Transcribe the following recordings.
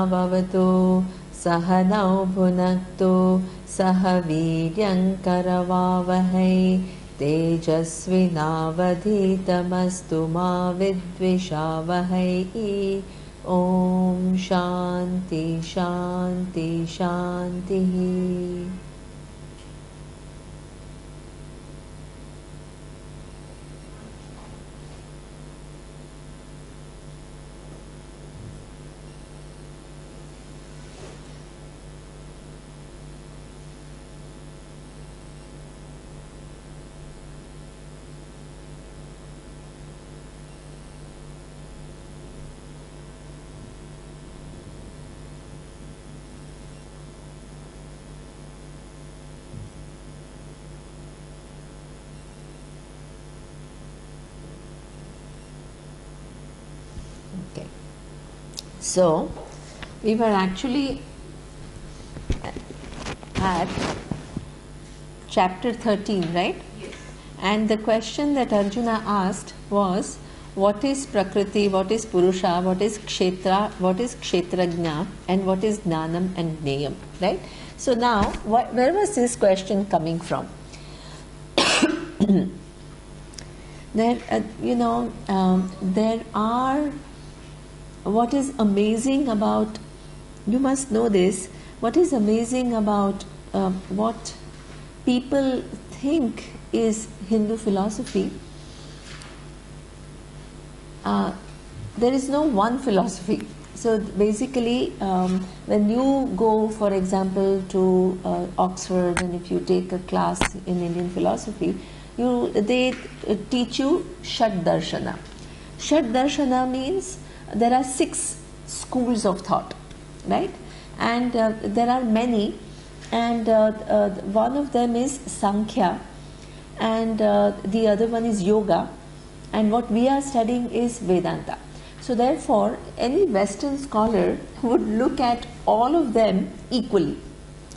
Vavatu Sahanau Bhunaktu Saha Viryankaravavahai Tejasvinavadhitamastu ma vidvishavahai. Om Shanti Shanti Shanti. So, we were actually at chapter 13, right? Yes. And the question that Arjuna asked was, what is Prakriti, what is Purusha, what is Kshetra, what is Kshetrajna, and what is Jnanam and Jneyam, right? So now, where was this question coming from? There, there are, what is amazing about, you must know this, what is amazing about what people think is Hindu philosophy, there is no one philosophy. So basically, when you go, for example, to Oxford, and if you take a class in Indian philosophy, they teach you Shat Darshana. Shat Darshana means there are 6 schools of thought, right? And there are many, and one of them is Sankhya, and the other one is Yoga, and what we are studying is Vedanta. So therefore, any Western scholar would look at all of them equally.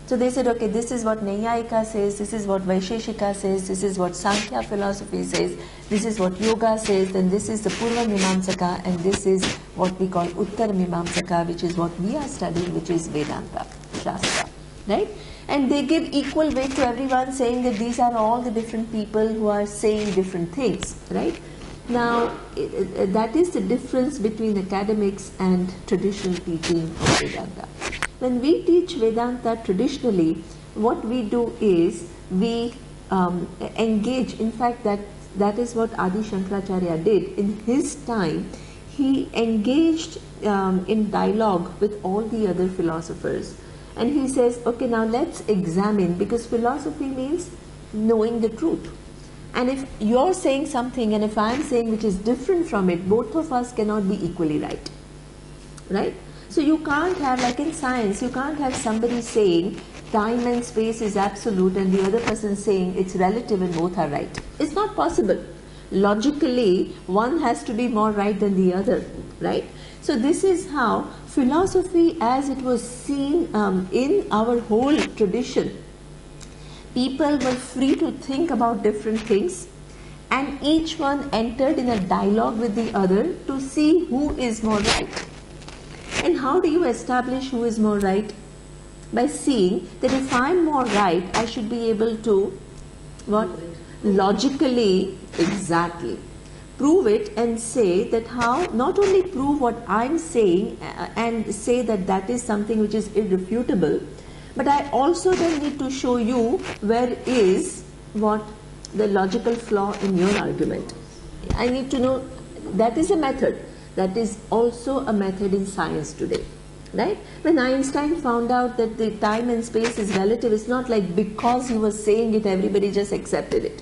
So they said, okay, this is what Naiyayika says, this is what Vaisheshika says, this is what Sankhya philosophy says, this is what Yoga says, and this is the Purva Mimamsaka, and this is what we call Uttar Mimamsaka, which is what we are studying, which is Vedanta Shastra, right? And they give equal weight to everyone, saying that these are all the different people who are saying different things, right? Now, that is the difference between academics and traditional teaching of Vedanta. When we teach Vedanta traditionally, what we do is we engage, in fact that is what Adi Shankaracharya did. In his time, he engaged in dialogue with all the other philosophers. And he says, okay, now let's examine, because philosophy means knowing the truth. And if you're saying something and if I'm saying which is different from it, both of us cannot be equally right, right? So you can't have, like in science, you can't have somebody saying time and space is absolute and the other person saying it's relative and both are right. It's not possible. Logically, one has to be more right than the other, right? So this is how philosophy, as it was seen in our whole tradition, people were free to think about different things, and each one entered in a dialogue with the other to see who is more right. And how do you establish who is more right? By seeing that if I'm more right, I should be able to, what? Logically, exactly, prove it and say that how, not only prove what I'm saying and say that that is something which is irrefutable, but I also then need to show you where is what the logical flaw in your argument. I need to know. That is a method. That is also a method in science today, right? When Einstein found out that the time and space is relative, it's not like because he was saying it, everybody just accepted it.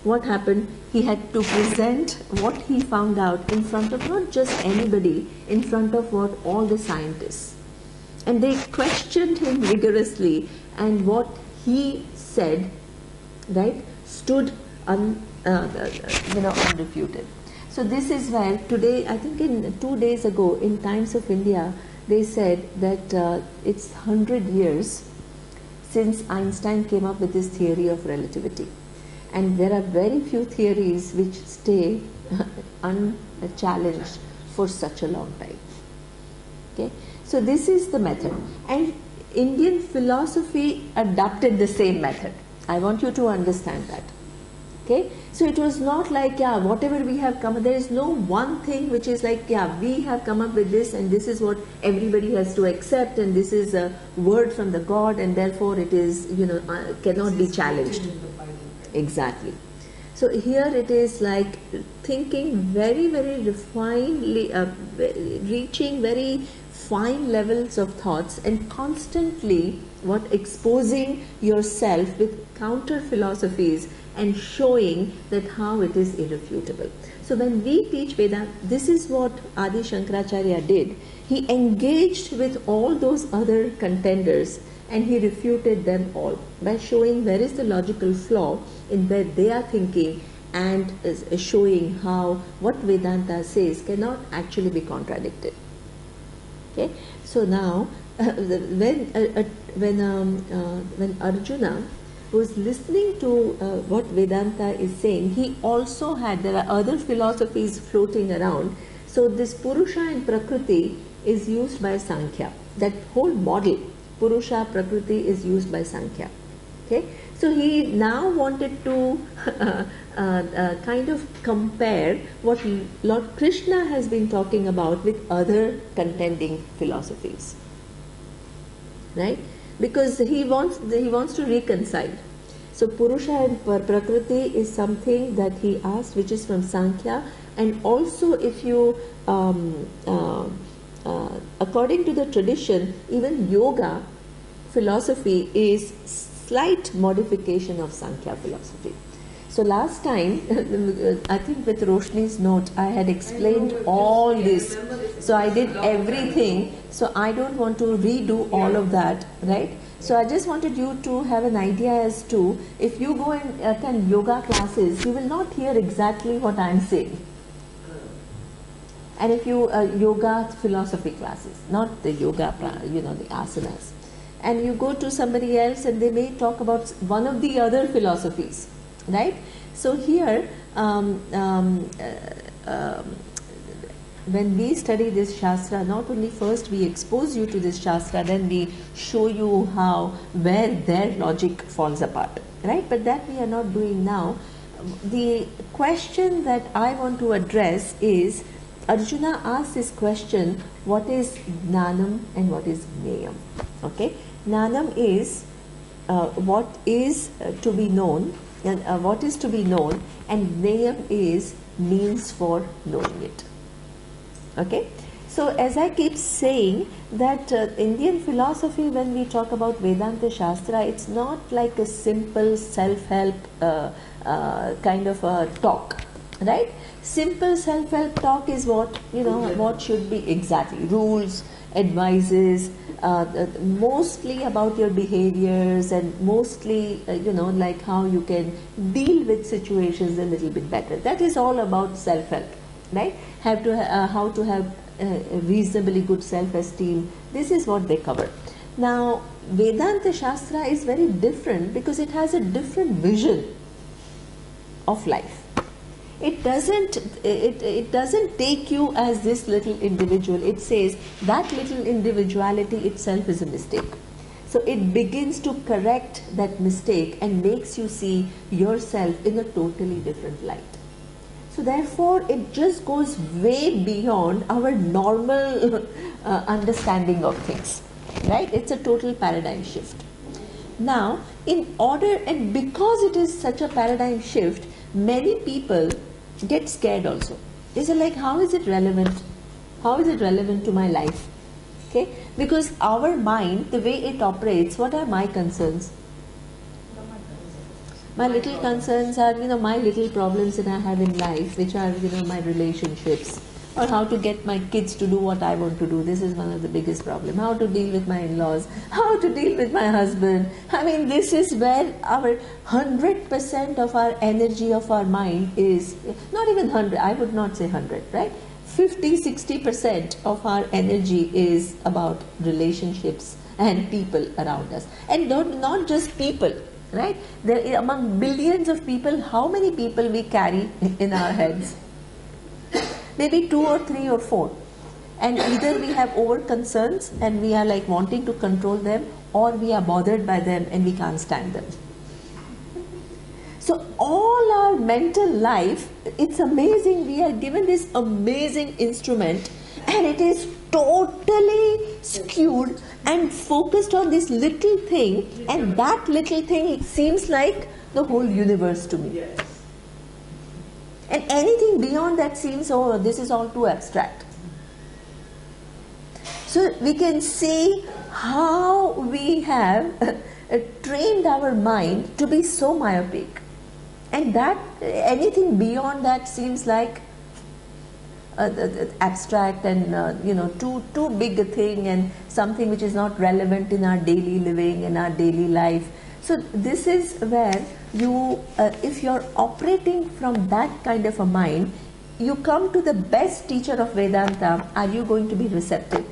What happened? He had to present what he found out in front of not just anybody, in front of what all the scientists. And they questioned him rigorously, and what he said, right, stood unrefuted. So this is where today, I think in 2 days ago in Times of India, they said that it's 100 years since Einstein came up with this theory of relativity. And there are very few theories which stay unchallenged for such a long time. Okay? So this is the method, and Indian philosophy adopted the same method. I want you to understand that. Okay, so it was not like, yeah, whatever we have come, there is no one thing which is like, yeah, we have come up with this and this is what everybody has to accept, and this is a word from the God, and therefore it is, cannot be challenged. Exactly. So here it is like thinking very, very refinedly, reaching very fine levels of thoughts, and constantly exposing yourself with counter philosophies and showing that how it is irrefutable. So when we teach Vedanta, this is what Adi Shankaracharya did. He engaged with all those other contenders and he refuted them all by showing where is the logical flaw in where they are thinking, and showing how what Vedanta says cannot actually be contradicted. Okay, so now when Arjuna was listening to what Vedanta is saying, he also had, there are other philosophies floating around. So this Purusha and Prakriti is used by Sankhya. That whole model, Purusha, Prakriti, is used by Sankhya. Okay, so he now wanted to kind of compare what Lord Krishna has been talking about with other contending philosophies, right? Because he wants to reconcile. So Purusha and Prakriti is something that he asked, which is from Sankhya, and also if you according to the tradition, even yoga philosophy is slight modification of Sankhya philosophy. So last time, I think with Roshni's note, I had explained all this. So I did everything. So I don't want to redo all of that, right? So I just wanted you to have an idea as to, if you go and attend yoga classes, you will not hear exactly what I am saying. And if you yoga philosophy classes, not the yoga, the asanas, and you go to somebody else and they may talk about one of the other philosophies, right? So here, when we study this Shastra, not only first we expose you to this Shastra, then we show you where their logic falls apart, right? But that we are not doing now. The question that I want to address is, Arjuna asks this question, what is Jnanam and what is Jneyam? Okay, Jnanam is what is to be known, and what is to be known, and Jneyam is means for knowing it. Okay, so as I keep saying that Indian philosophy, when we talk about Vedanta Shastra, it's not like a simple self-help kind of a talk, right? Simple self-help talk is what, what should be exactly, rules, advices, mostly about your behaviors, and mostly, like how you can deal with situations a little bit better. That is all about self-help, right? How to have a reasonably good self-esteem. This is what they cover. Now, Vedanta Shastra is very different because it has a different vision of life. It doesn't take you as this little individual. It says that little individuality itself is a mistake. So it begins to correct that mistake and makes you see yourself in a totally different light. So therefore, it just goes way beyond our normal understanding of things, right? It's a total paradigm shift. Now, and because it is such a paradigm shift, many people get scared also. Is it like, how is it relevant? How is it relevant to my life? Okay, because our mind, the way it operates, what are my concerns? My little concerns are, my little problems that I have in life, which are, my relationships, or how to get my kids to do what I want to do. This is one of the biggest problems. How to deal with my in-laws, how to deal with my husband. I mean, this is where our 100% of our energy of our mind is, not even 100, I would not say 100, right? 50-60% of our energy is about relationships and people around us. And not just people, right? There, among billions of people, how many people we carry in our heads? Maybe 2 or 3 or 4. And either we have over concerns and we are like wanting to control them, or we are bothered by them and we can't stand them. So all our mental life, it's amazing, we are given this amazing instrument and it is totally skewed and focused on this little thing, and that little thing, it seems like the whole universe to me. And anything beyond that seems, oh, this is all too abstract. So we can see how we have trained our mind to be so myopic, and that anything beyond that seems like abstract and too big a thing, and something which is not relevant in our daily living, in our daily life. So this is where you, if you're operating from that kind of a mind, you come to the best teacher of Vedanta. Are you going to be receptive?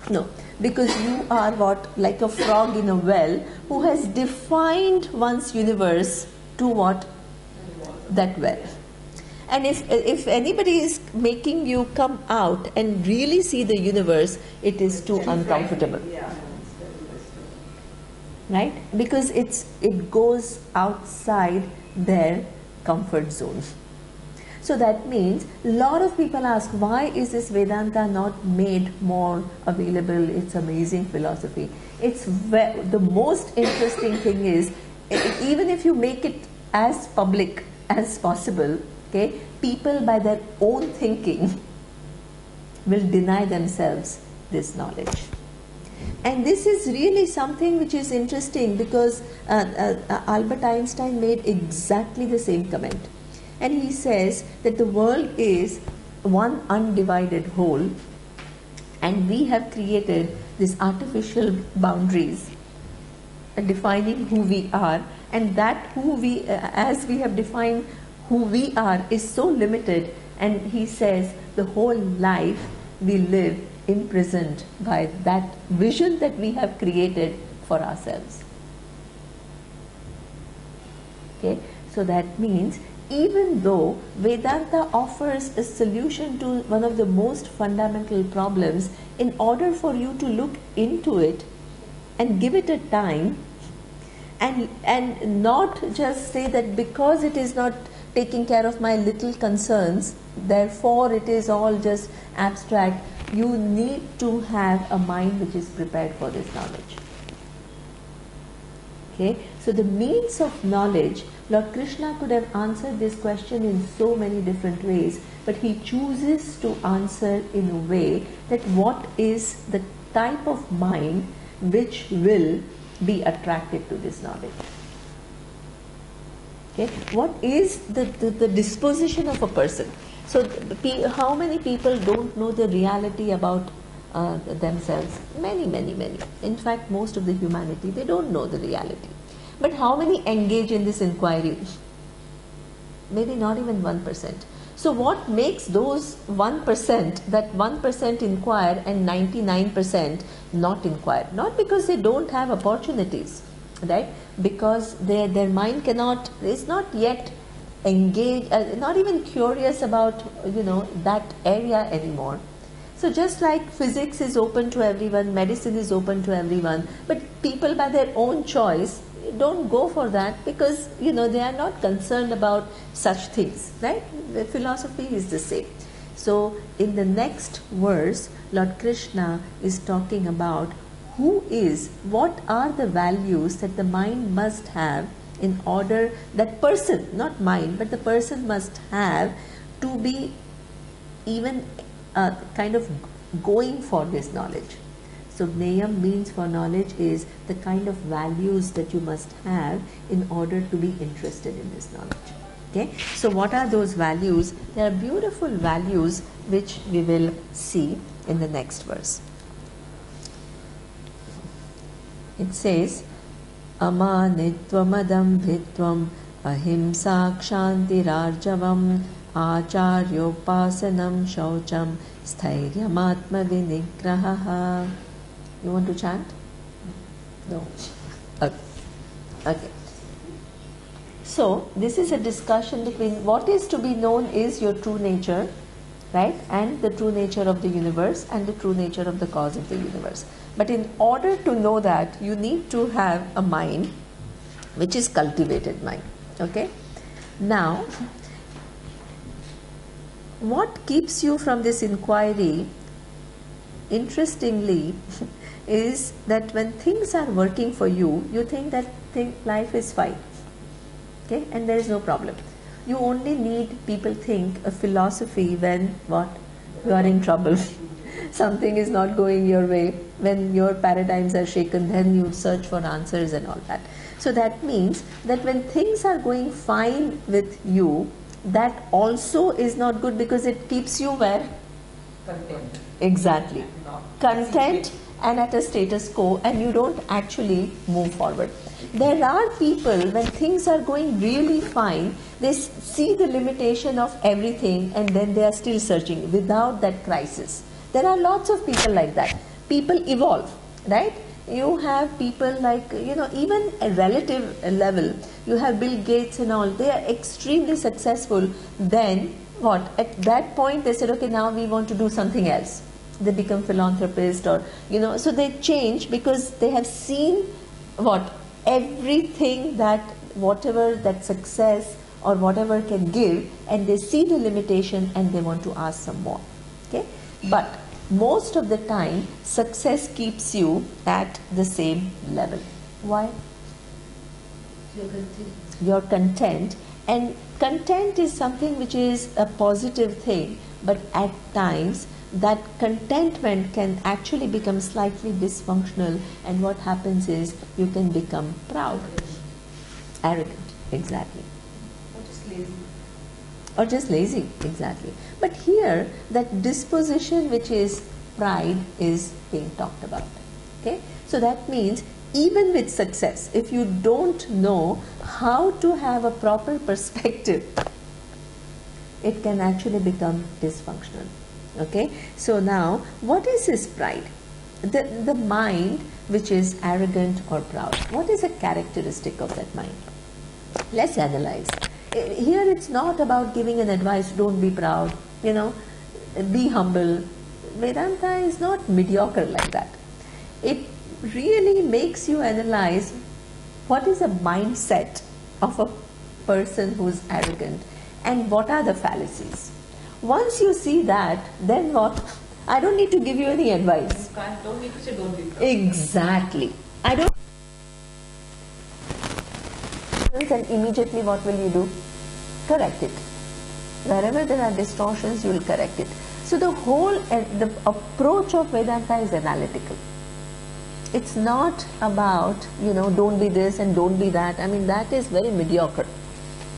No, because you are what, like a frog in a well who has defined one's universe to what? That well. And if anybody is making you come out and really see the universe, it is too uncomfortable. Right? Because it goes outside their comfort zone. So that means a lot of people ask, why is this Vedanta not made more available? It's amazing philosophy. It's the most interesting thing is, even if you make it as public as possible, okay, people by their own thinking will deny themselves this knowledge. And this is really something which is interesting, because Albert Einstein made exactly the same comment. And he says that the world is one undivided whole, and we have created these artificial boundaries defining who we are, and that who we, as we have defined who we are, is so limited. And he says the whole life we live imprisoned by that vision that we have created for ourselves. Okay, so that means even though Vedanta offers a solution to one of the most fundamental problems, in order for you to look into it and give it a time, and not just say that because it is not taking care of my little concerns, therefore it is all just abstract. You need to have a mind which is prepared for this knowledge. Okay, so the means of knowledge, Lord Krishna could have answered this question in so many different ways, but he chooses to answer in a way that what is the type of mind which will be attracted to this knowledge. Okay, what is the disposition of a person? So how many people don't know the reality about themselves? Many. In fact, most of the humanity, they don't know the reality. But how many engage in this inquiry? Maybe not even 1%. So what makes those 1%, that 1% inquire and 99% not inquire? Not because they don't have opportunities, right? Because their mind is not yet engaged, not even curious about that area anymore. So just like physics is open to everyone, medicine is open to everyone, but people by their own choice don't go for that, because they are not concerned about such things, right? The philosophy is the same. So in the next verse, Lord Krishna is talking about what are the values that the mind must have in order, that person, not mind, but the person must have to be even kind of going for this knowledge. So Gneyam means for knowledge is the kind of values that you must have in order to be interested in this knowledge. Okay, so what are those values? There are beautiful values which we will see in the next verse. It says, Amanitvam adambhitvam ahimsa kshantirarjavam acharyopasanam shaucham sthairyam vinigraha. You want to chant? No. Okay. So this is a discussion between what is to be known is your true nature, right? And the true nature of the universe and the true nature of the cause of the universe. But in order to know that, you need to have a mind which is cultivated mind. Okay? Now, what keeps you from this inquiry, interestingly, is that when things are working for you, you think that life is fine. Okay? And there is no problem. You only need, people think, a philosophy when what? You are in trouble. Something is not going your way. When your paradigms are shaken, then you search for answers and all that. So that means that when things are going fine with you, that also is not good, because it keeps you where? Content. Exactly. Content and at a status quo, and you don't actually move forward. There are people, when things are going really fine, they see the limitation of everything and then they are still searching without that crisis. There are lots of people like that. People evolve, right? You have people like, even a relative level, you have Bill Gates and all, they are extremely successful. Then what? At that point they said, okay, now we want to do something else. They become philanthropists, or, so they change because they have seen what? Everything that, whatever that success or whatever can give, and they see the limitation and they want to ask some more. Okay? But most of the time, success keeps you at the same level. Why? You're content. You're content, and content is something which is a positive thing, but at times that contentment can actually become slightly dysfunctional, and what happens is you can become proud, arrogant, exactly. Or just lazy. Or just lazy, exactly. But here, that disposition which is pride is being talked about. Okay? So that means even with success, if you don't know how to have a proper perspective, it can actually become dysfunctional. Okay? So now, what is this pride? The mind which is arrogant or proud, what is a characteristic of that mind? Let's analyze. Here it's not about giving an advice, don't be proud, be humble. Vedanta is not mediocre like that. It really makes you analyze what is a mindset of a person who is arrogant and what are the fallacies. Once you see that, then what? I don't need to give you any advice. Don't need to say don't be proud. Exactly. I don't. And immediately what will you do? Correct it. Wherever there are distortions, you will correct it. So the whole, the approach of Vedanta is analytical. It's not about, don't be this and don't be that. I mean, that is very mediocre.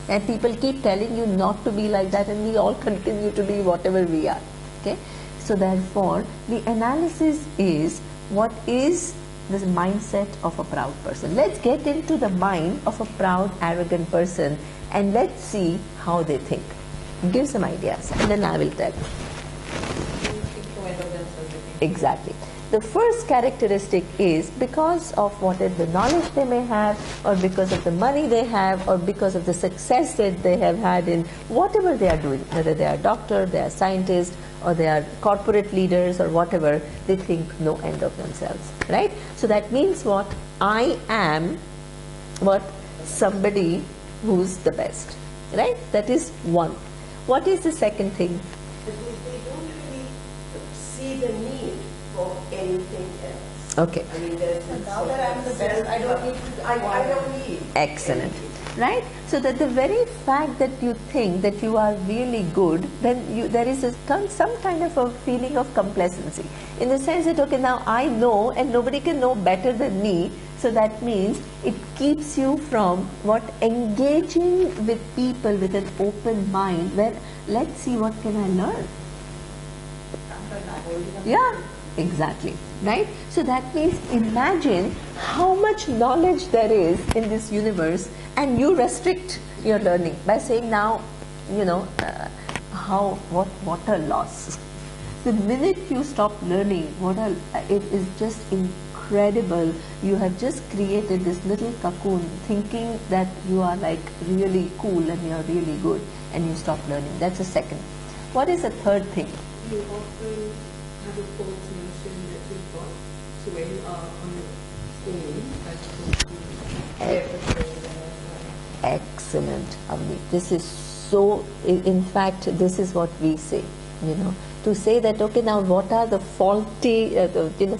And people keep telling you not to be like that, and we all continue to be whatever we are. Okay? So therefore, the analysis is what is the mindset of a proud person. Let's get into the mind of a proud, arrogant person, and let's see how they think. Give some ideas, and then I will tell. Exactly. The first characteristic is because of what is the knowledge they may have, or because of the money they have, or because of the success that they have had in whatever they are doing, whether they are doctor, they are scientists, or they are corporate leaders, or whatever, they think no end of themselves, right? So that means what? I am what? Somebody who's the best, right? That is one. What is the second thing? But they don't really see the need for anything else. Okay. I mean, now that I'm the best, I don't need to, I don't need. Excellent. Right? So that the very fact that you think that you are really good, then there is some kind of a feeling of complacency. In the sense that, okay, now I know and nobody can know better than me. So that means it keeps you from what? Engaging with people with an open mind, where let's see what can I learn. Yeah, exactly. Right? So that means imagine how much knowledge there is in this universe, and you restrict your learning by saying now, what water loss. The minute you stop learning, it is just incredible. You have just created this little cocoon thinking that you are like really cool and you are really good, and you stop learning. That's the second. What is the third thing? You often have a false notion that you've got. So when you are on your own, as opposed to everything. Excellent, Avni. This is so, in fact, this is what we say, you know, to say that, okay, now what are the faulty,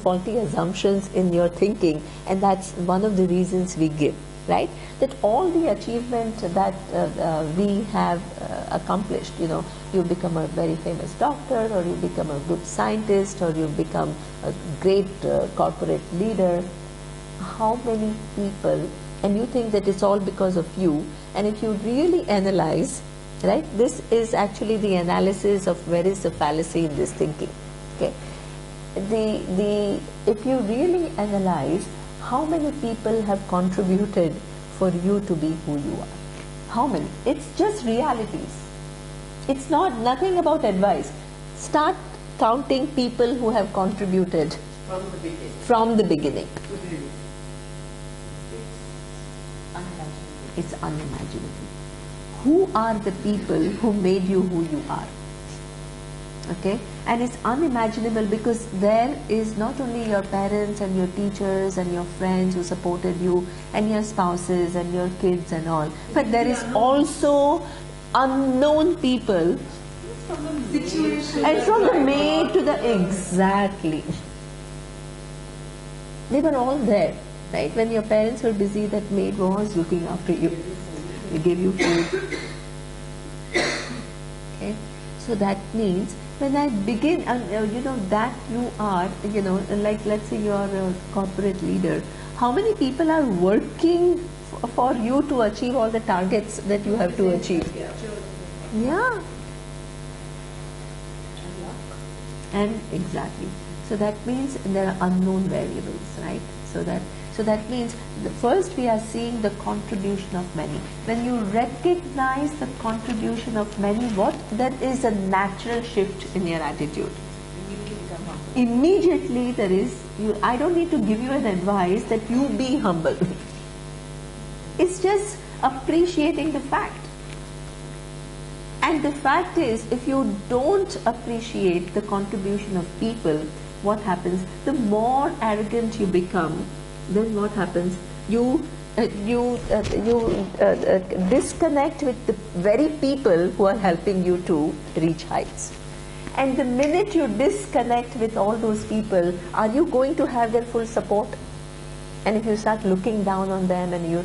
faulty assumptions in your thinking, and that's one of the reasons we give, right? That all the achievement that we have accomplished, you know, you become a very famous doctor, or you become a good scientist, or you become a great corporate leader. How many people, and you think that it's all because of you, and if you really analyze, right, this is actually the analysis of where is the fallacy in this thinking. Okay, if you really analyze how many people have contributed for you to be who you are, how many? It's just realities. It's not nothing about advice. Start counting people who have contributed From the beginning. from the beginning. It's unimaginable. Who are the people who made you who you are? Okay, and it's unimaginable because there is not only your parents and your teachers and your friends who supported you, and your spouses and your kids and all, but there is also unknown people, and from the maid to the, exactly, they were all there, right? When your parents were busy, that maid was looking after you. They gave you food. Okay, so that means when I begin, you know, that you are, you know, like let's say you are a corporate leader, how many people are working for you to achieve all the targets that you have to achieve? Yeah. And exactly. So that means there are unknown variables, right? So that means first we are seeing the contribution of many. When you recognize the contribution of many, what? There is a natural shift in your attitude. Immediately there is, I don't need to give you an advice that you be humble. It's just appreciating the fact. And the fact is, if you don't appreciate the contribution of people, what happens? The more arrogant you become, then what happens? You disconnect with the very people who are helping you to reach heights. And the minute you disconnect with all those people, are you going to have their full support? And if you start looking down on them and you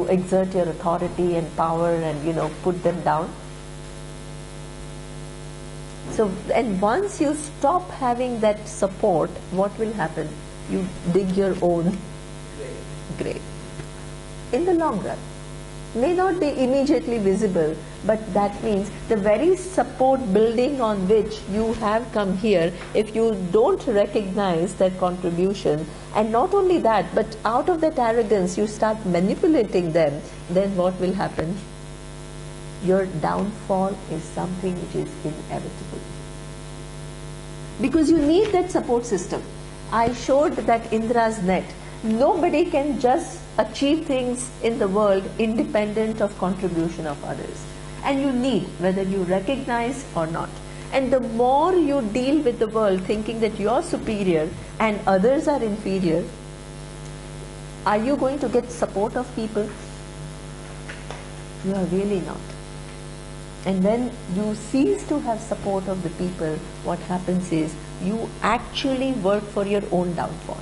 exert your authority and power and, you know, put them down. So, and once you stop having that support, what will happen? You dig your own grave. In the long run. May not be immediately visible, but that means the very support building on which you have come here, if you don't recognize that contribution, and not only that, but out of that arrogance you start manipulating them, then what will happen? Your downfall is something which is inevitable. Because you need that support system. I showed that Indra's net. Nobody can just achieve things in the world independent of contribution of others. And you need, whether you recognize or not. And the more you deal with the world thinking that you're superior and others are inferior, are you going to get support of people? You are really not. And when you cease to have support of the people, what happens is you actually work for your own downfall.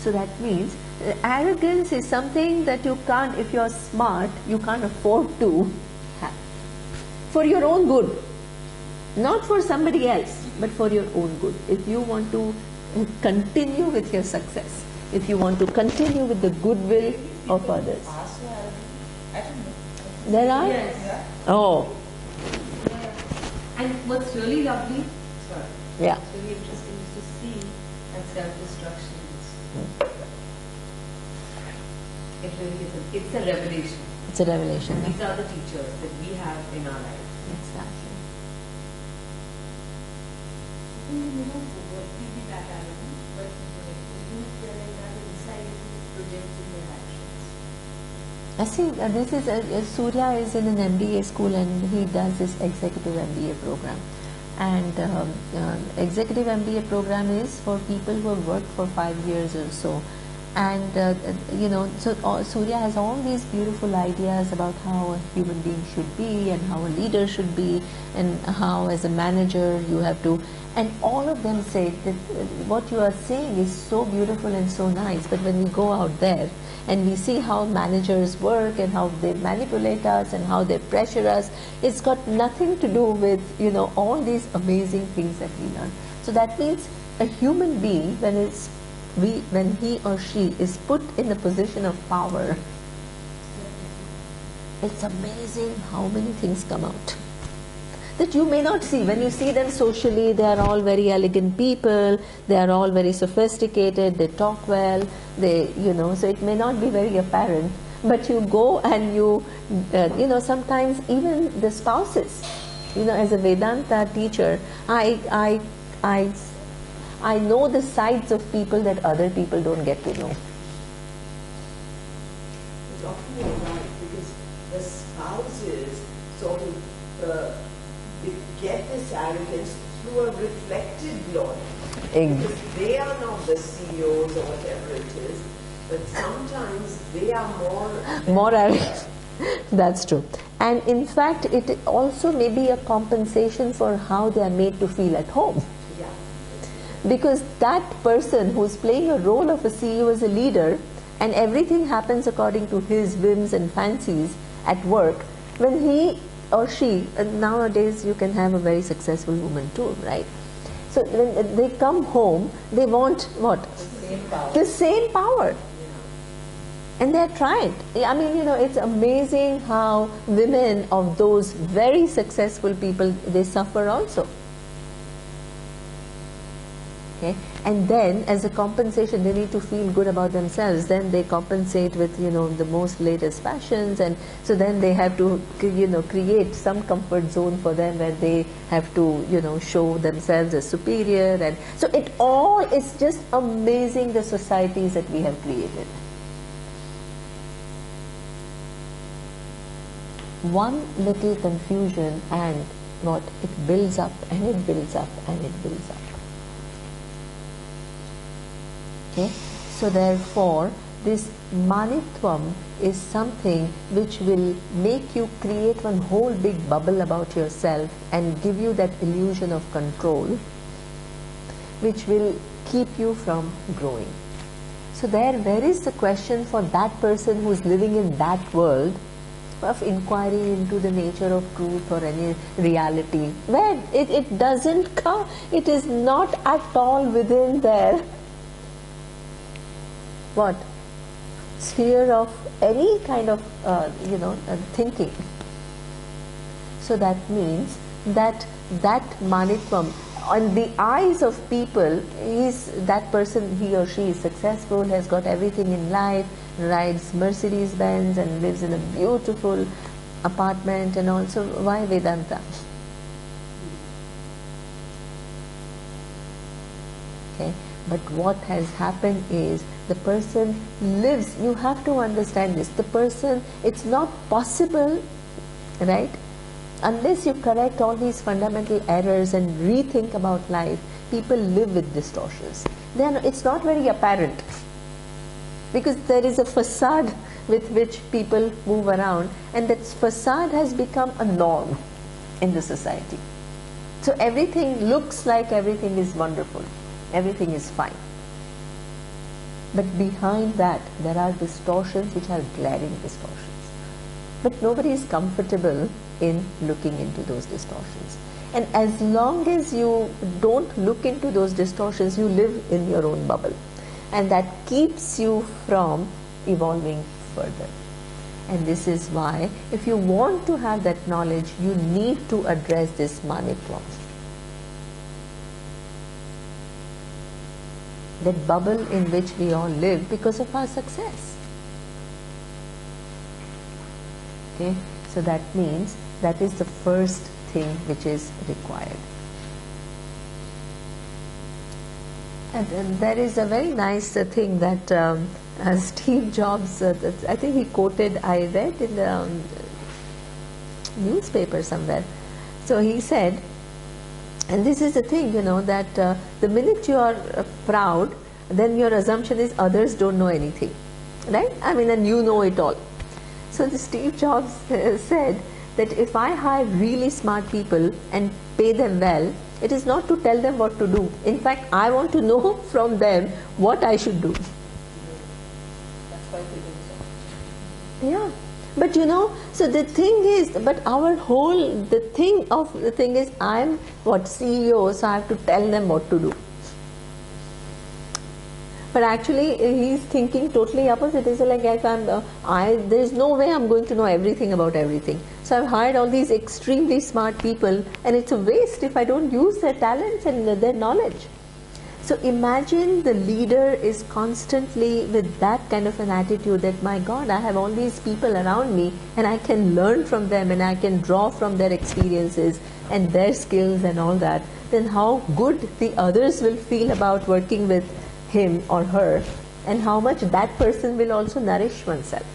So that means arrogance is something that you can't, if you're smart, you can't afford to have. For your own good. Not for somebody else, but for your own good. If you want to continue with your success, if you want to continue with the goodwill of others. There are? Yes. Oh. And what's really lovely, Yeah. what's really interesting is to see that self-destruction it really is it's a revelation. It's a revelation. These are the teachers that we have in our lives. Exactly. You may not be that arrogant, but you realize that inside you projecting their actions. I see, this is Surya is in an MBA school and he does this executive MBA program. And executive MBA program is for people who have worked for 5 years or so. And you know, so Surya has all these beautiful ideas about how a human being should be and how a leader should be and how as a manager you have to, and all of them say that what you are saying is so beautiful and so nice, but when we go out there and we see how managers work and how they manipulate us and how they pressure us, it's got nothing to do with, you know, all these amazing things that we learn. So that means a human being, when he or she is put in the position of power, it's amazing how many things come out that you may not see. When you see them socially, they are all very elegant people, they are all very sophisticated, they talk well, they, you know, so it may not be very apparent, but you go and you know, sometimes even the spouses, you know, as a Vedanta teacher, I know the sides of people that other people don't get to know. It's often you're right, because the spouses sort of they get this arrogance through a reflected glory. Because they are not the CEOs or whatever it is, but sometimes they are more arrogant. That's true. And in fact, it also may be a compensation for how they are made to feel at home. Yeah. Because that person who's playing a role of a CEO as a leader, and everything happens according to his whims and fancies at work, when he or she, nowadays you can have a very successful woman too, right? So when they come home, they want what? The same power. And they're trying. I mean, you know, it's amazing how women of those very successful people, they suffer also. Okay? And then as a compensation, they need to feel good about themselves. Then they compensate with, you know, the most latest fashions, and so then they have to, you know, create some comfort zone for them where they have to, you know, show themselves as superior. And so it all is just amazing, the societies that we have created. One little confusion and what? It builds up and it builds up and it builds up. Okay? So therefore, this manitvam is something which will make you create one whole big bubble about yourself and give you that illusion of control, which will keep you from growing. So where is the question for that person who is living in that world of inquiry into the nature of truth or any reality? Where it doesn't come, it is not at all within their what? Sphere of any kind of you know, thinking. So that means that manitvam on the eyes of people is that person, he or she is successful, has got everything in life, rides Mercedes Benz and lives in a beautiful apartment, and also why Vedanta? Okay, but what has happened is the person lives, you have to understand this, the person, it's not possible, right, unless you correct all these fundamental errors and rethink about life. People live with distortions. Then it's not very apparent, because there is a facade with which people move around, and that facade has become a norm in the society. So everything looks like everything is wonderful, everything is fine. But behind that, there are distortions which are glaring distortions. But nobody is comfortable in looking into those distortions. And as long as you don't look into those distortions, you live in your own bubble. And that keeps you from evolving further. And this is why, if you want to have that knowledge, you need to address this manitvam. That bubble in which we all live because of our success. Okay, so that means that is the first thing which is required. And there is a very nice thing that Steve Jobs, I think he quoted, I read in the newspaper somewhere. So he said, and this is the thing, you know, that the minute you are proud, then your assumption is others don't know anything, right? I mean, and you know it all. So the Steve Jobs said that if I hire really smart people and pay them well, it is not to tell them what to do. In fact, I want to know from them what I should do. That's why they do so. Yeah. But you know, so the thing is, but the thing is, I'm CEO, so I have to tell them what to do. But actually, he's thinking totally opposite. He's like, if there's no way I'm going to know everything about everything. So I've hired all these extremely smart people, and it's a waste if I don't use their talents and their knowledge. So imagine the leader is constantly with that kind of an attitude that, my God, I have all these people around me and I can learn from them and I can draw from their experiences and their skills and all that. Then how good the others will feel about working with him or her, and how much that person will also nourish oneself.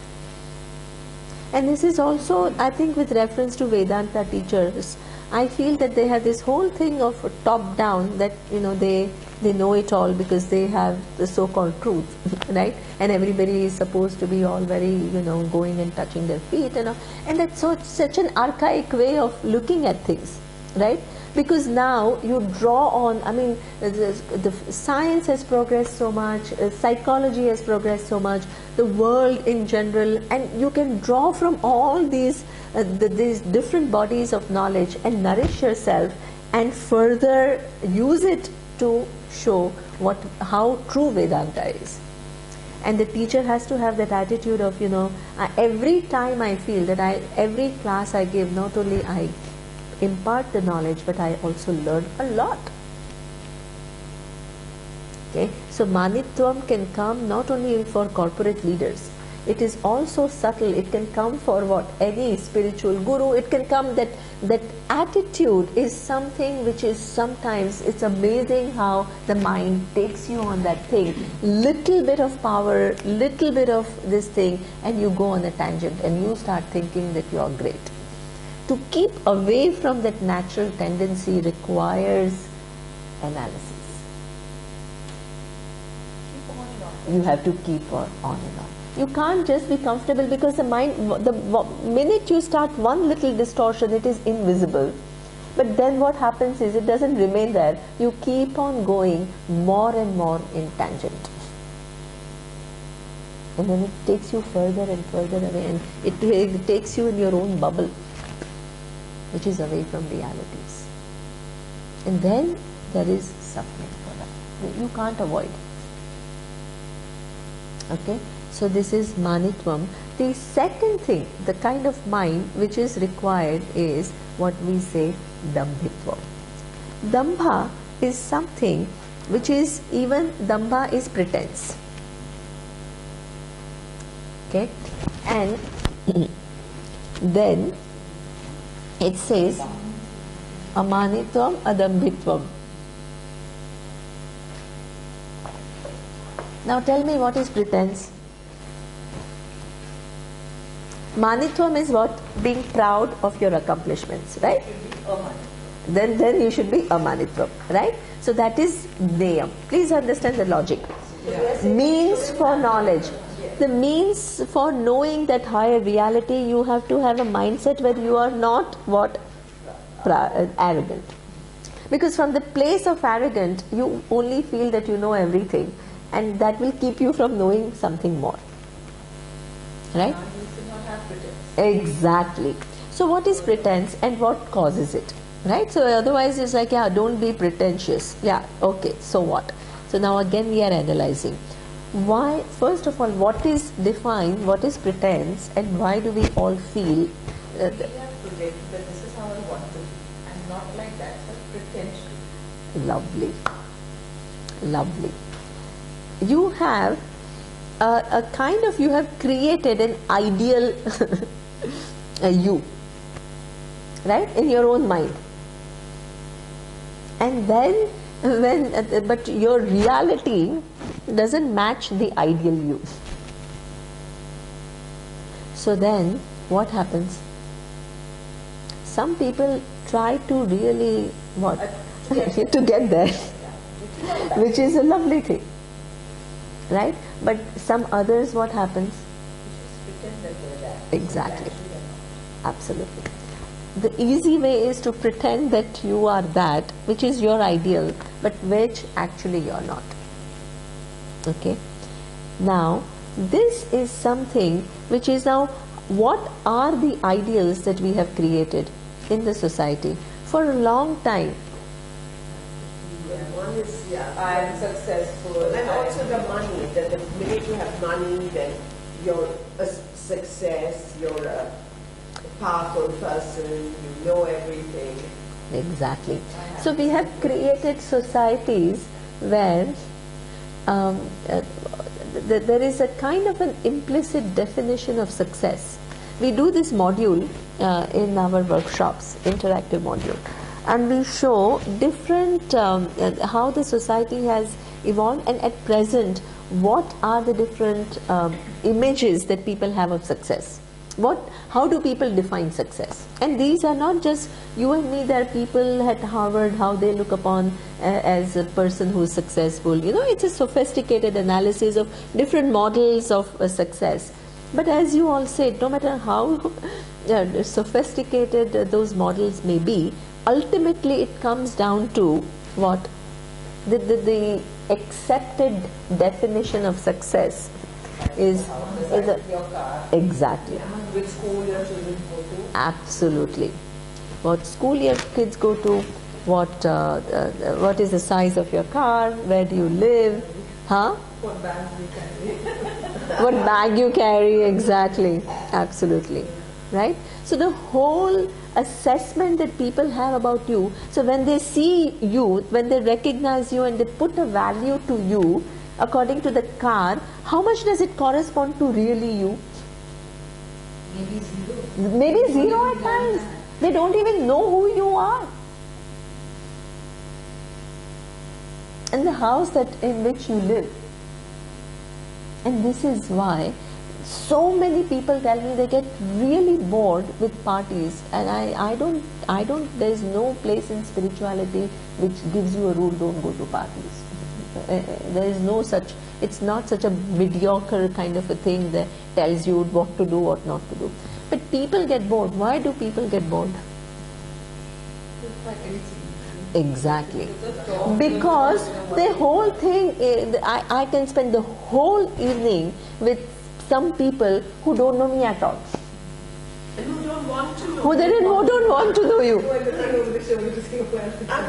And this is also, I think, with reference to Vedanta teachers, I feel that they have this whole thing of top down, that, you know, they know it all because they have the so-called truth, right? And everybody is supposed to be all very, you know, going and touching their feet and all. And that's such an archaic way of looking at things, right? Because now you draw on, I mean, the science has progressed so much, psychology has progressed so much, the world in general, and you can draw from all these different bodies of knowledge and nourish yourself and further use it to show how true Vedanta is. And the teacher has to have that attitude of, you know, every time I feel that every class I give, not only I impart the knowledge, but I also learn a lot. Okay, so Manitvam can come not only for corporate leaders, it is also subtle. It can come for any spiritual guru. It can come that attitude is something which is sometimes, it's amazing how the mind takes you on that thing. Little bit of power, little bit of this thing, and you go on a tangent and you start thinking that you are great. To keep away from that natural tendency requires analysis. You have to keep on and on. You can't just be comfortable, because the mind, the minute you start one little distortion, it is invisible. But then what happens is, it doesn't remain there. You keep on going more and more in tangent. And then it takes you further and further away, and it takes you in your own bubble, which is away from realities. And then there is suffering for that. You can't avoid. Okay? So this is Manitvam. The second thing, the kind of mind which is required, is what we say Dambhitvam. Dambha is something which is, even Dambha is pretense. Okay? And then it says Amanitvam Adambhitvam. Now tell me, what is pretense? Manitvam is what? Being proud of your accomplishments, right? Then you should be Amanitvam, right? So that is Neyam. Please understand the logic. Yes. Means for knowledge. Yes. The means for knowing that higher reality, you have to have a mindset where you are not what? Arrogant. Because from the place of arrogant, you only feel that you know everything, and that will keep you from knowing something more. Right? Exactly. So what is pretense and what causes it? Right? So otherwise it's like, yeah, don't be pretentious. Yeah, okay, so what? So now again we are analyzing. Why, first of all, what is defined, what is pretense, and why do we all feel that this is how I want to be, and not like that, but pretentious. Lovely. Lovely. You have a kind of, you have created an ideal you, right, in your own mind. And then but your reality doesn't match the ideal you. So then what happens? Some people try to really what? To get there, which is a lovely thing, right? But some others, what happens? Pretend that they're there. Exactly. Absolutely. The easy way is to pretend that you are that, which is your ideal, but which actually you're not. Okay? Now, this is something which is now, what are the ideals that we have created in the society? For a long time, One is, I am successful. and also the money, that the minute you have money, then you're a success, you're a powerful person, you know everything. exactly. So we have created societies where there is a kind of an implicit definition of success. We do this module in our workshops, interactive module, and we show different how the society has evolved, and at present what are the different images that people have of success. How do people define success? And these are not just you and me. There are people at Harvard, how they look upon as a person who is successful. You know, it's a sophisticated analysis of different models of success. But as you all said, no matter how sophisticated those models may be, ultimately it comes down to what? The accepted definition of success is Your car. exactly. Which school your children go to. Absolutely. What school your kids go to, what is the size of your car, where do you live, huh? What bags we carry. What bag you carry, exactly. Absolutely. Right? So the whole assessment that people have about you, so when they see you, when they recognize you and they put a value to you according to the car, how much does it correspond to really you? Maybe zero. Maybe zero at times. They don't even know who you are. And the house that in which you live. And this is why so many people tell me they get really bored with parties, and I don't, there is no place in spirituality which gives you a rule, don't go to parties. There is no such, it's not such a mediocre kind of a thing that tells you what to do, what not to do. But people get bored. Why do people get bored? Exactly. Because the whole thing, I can spend the whole evening with some people who don't know me at all. And who don't want to know. Who don't want to know you. I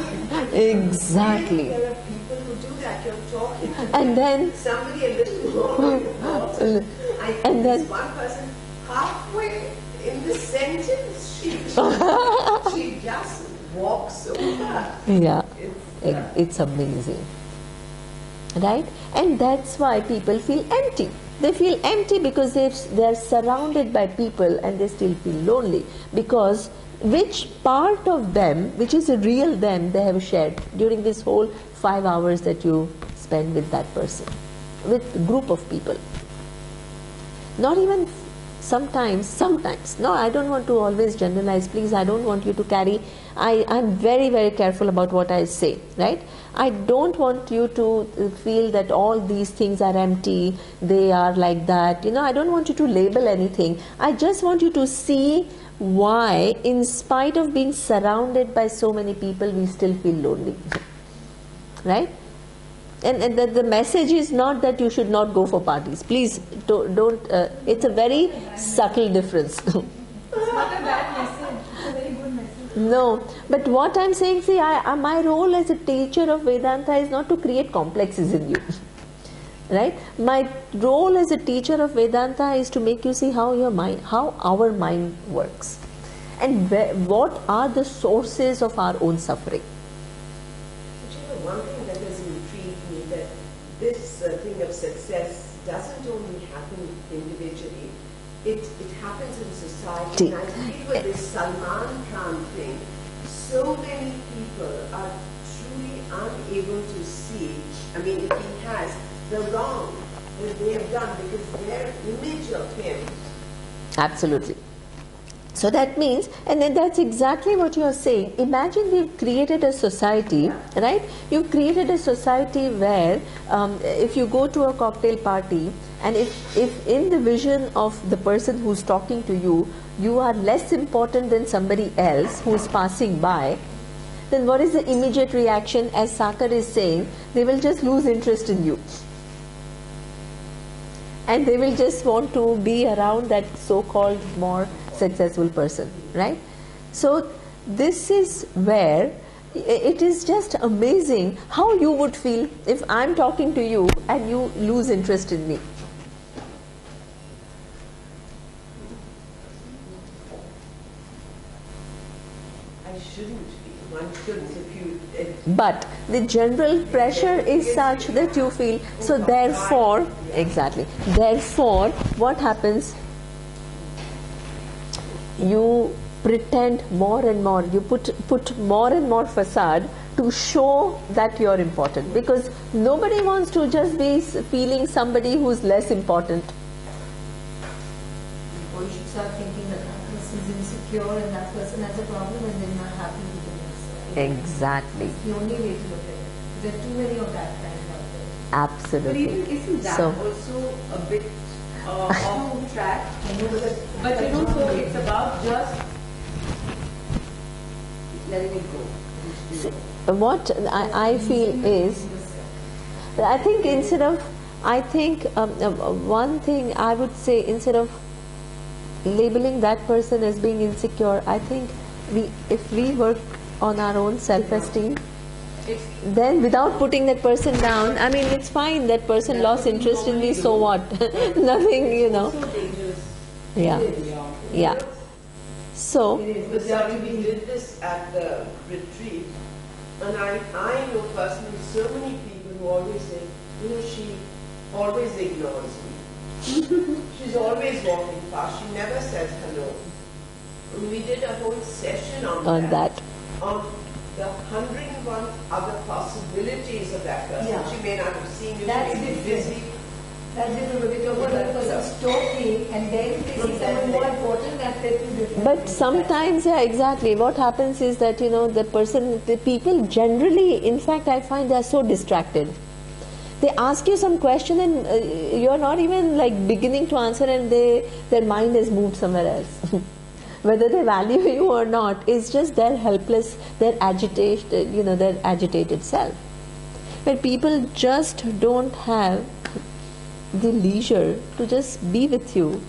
mean, Exactly. there are people who do that. You're talking to And then, somebody a little more important. I think And then- this one person halfway in the sentence, she just walks over. yeah, it's amazing. Right? And that's why people feel empty. They feel empty because they're surrounded by people and they still feel lonely. Because which part of them, which is a real them, they have shared during this whole 5 hours that you spend with that person, with a group of people. Not even sometimes, no, I don't want to always generalize, please, I don't want you to carry, I'm very, very careful about what I say, right? I don't want you to feel that all these things are empty, they are like that, I don't want you to label anything. I just want you to see why, in spite of being surrounded by so many people, we still feel lonely, right? And the message is not that you should not go for parties. Please don't. It's a very subtle difference. It's not a bad message. It's a very good message. No, but what I'm saying, see, my role as a teacher of Vedanta is not to create complexes in you. Right? My role as a teacher of Vedanta is to make you see how our mind works, and what are the sources of our own suffering. One thing that has intrigued me, that this thing of success doesn't only happen individually, it happens in society. And I feel with this Salman Khan thing, so many people are truly unable to see, I mean, if he has the wrong that they have done, because their image of him Absolutely. So that means, and then that's exactly what you are saying. Imagine we've created a society, right? You've created a society where if you go to a cocktail party, and if in the vision of the person who's talking to you, you are less important than somebody else who's passing by, then what is the immediate reaction? As Sakar is saying, they will just lose interest in you. And they will just want to be around that so-called more successful person, right? So this is where it is just amazing how you would feel if I'm talking to you and you lose interest in me. I shouldn't be. One should if you. But the general pressure is such that you feel, so therefore, exactly, therefore what happens? You pretend more and more, you put more and more facade to show that you're important, because nobody wants to just be feeling somebody who's less important. Or you should start thinking that that person is insecure and that person has a problem and they're not happy with themselves. Exactly. It's the only way to look at it. There are too many of that kind out there. But Absolutely. even isn't that So- also a bit off track? But you know, so it's about just letting it go. What I feel is, I think instead of, one thing I would say, instead of labeling that person as being insecure, I think if we work on our own self-esteem, then without putting that person down, I mean, it's fine, that person lost interest in me, so what? Nothing, you know. So dangerous. Yeah. Yeah. So, Because we did this at the retreat, and I know personally so many people who always say, you know, she always ignores me. She's always walking past, she never says hello. And we did a whole session on that. On the 101 other possibilities of that person. Yeah. She may not have seen you, That's she may be different. busy. That's different. When we talk about that person's talking and then they see someone more important, that's two different. but sometimes, yeah, exactly. What happens is that, you know, the people generally, in fact, I find they are so distracted. They ask you some question and you're not even like beginning to answer, and their mind has moved somewhere else. Whether they value you or not, it's just their helpless, their agitation, you know, their agitated self. But people just don't have the leisure to just be with you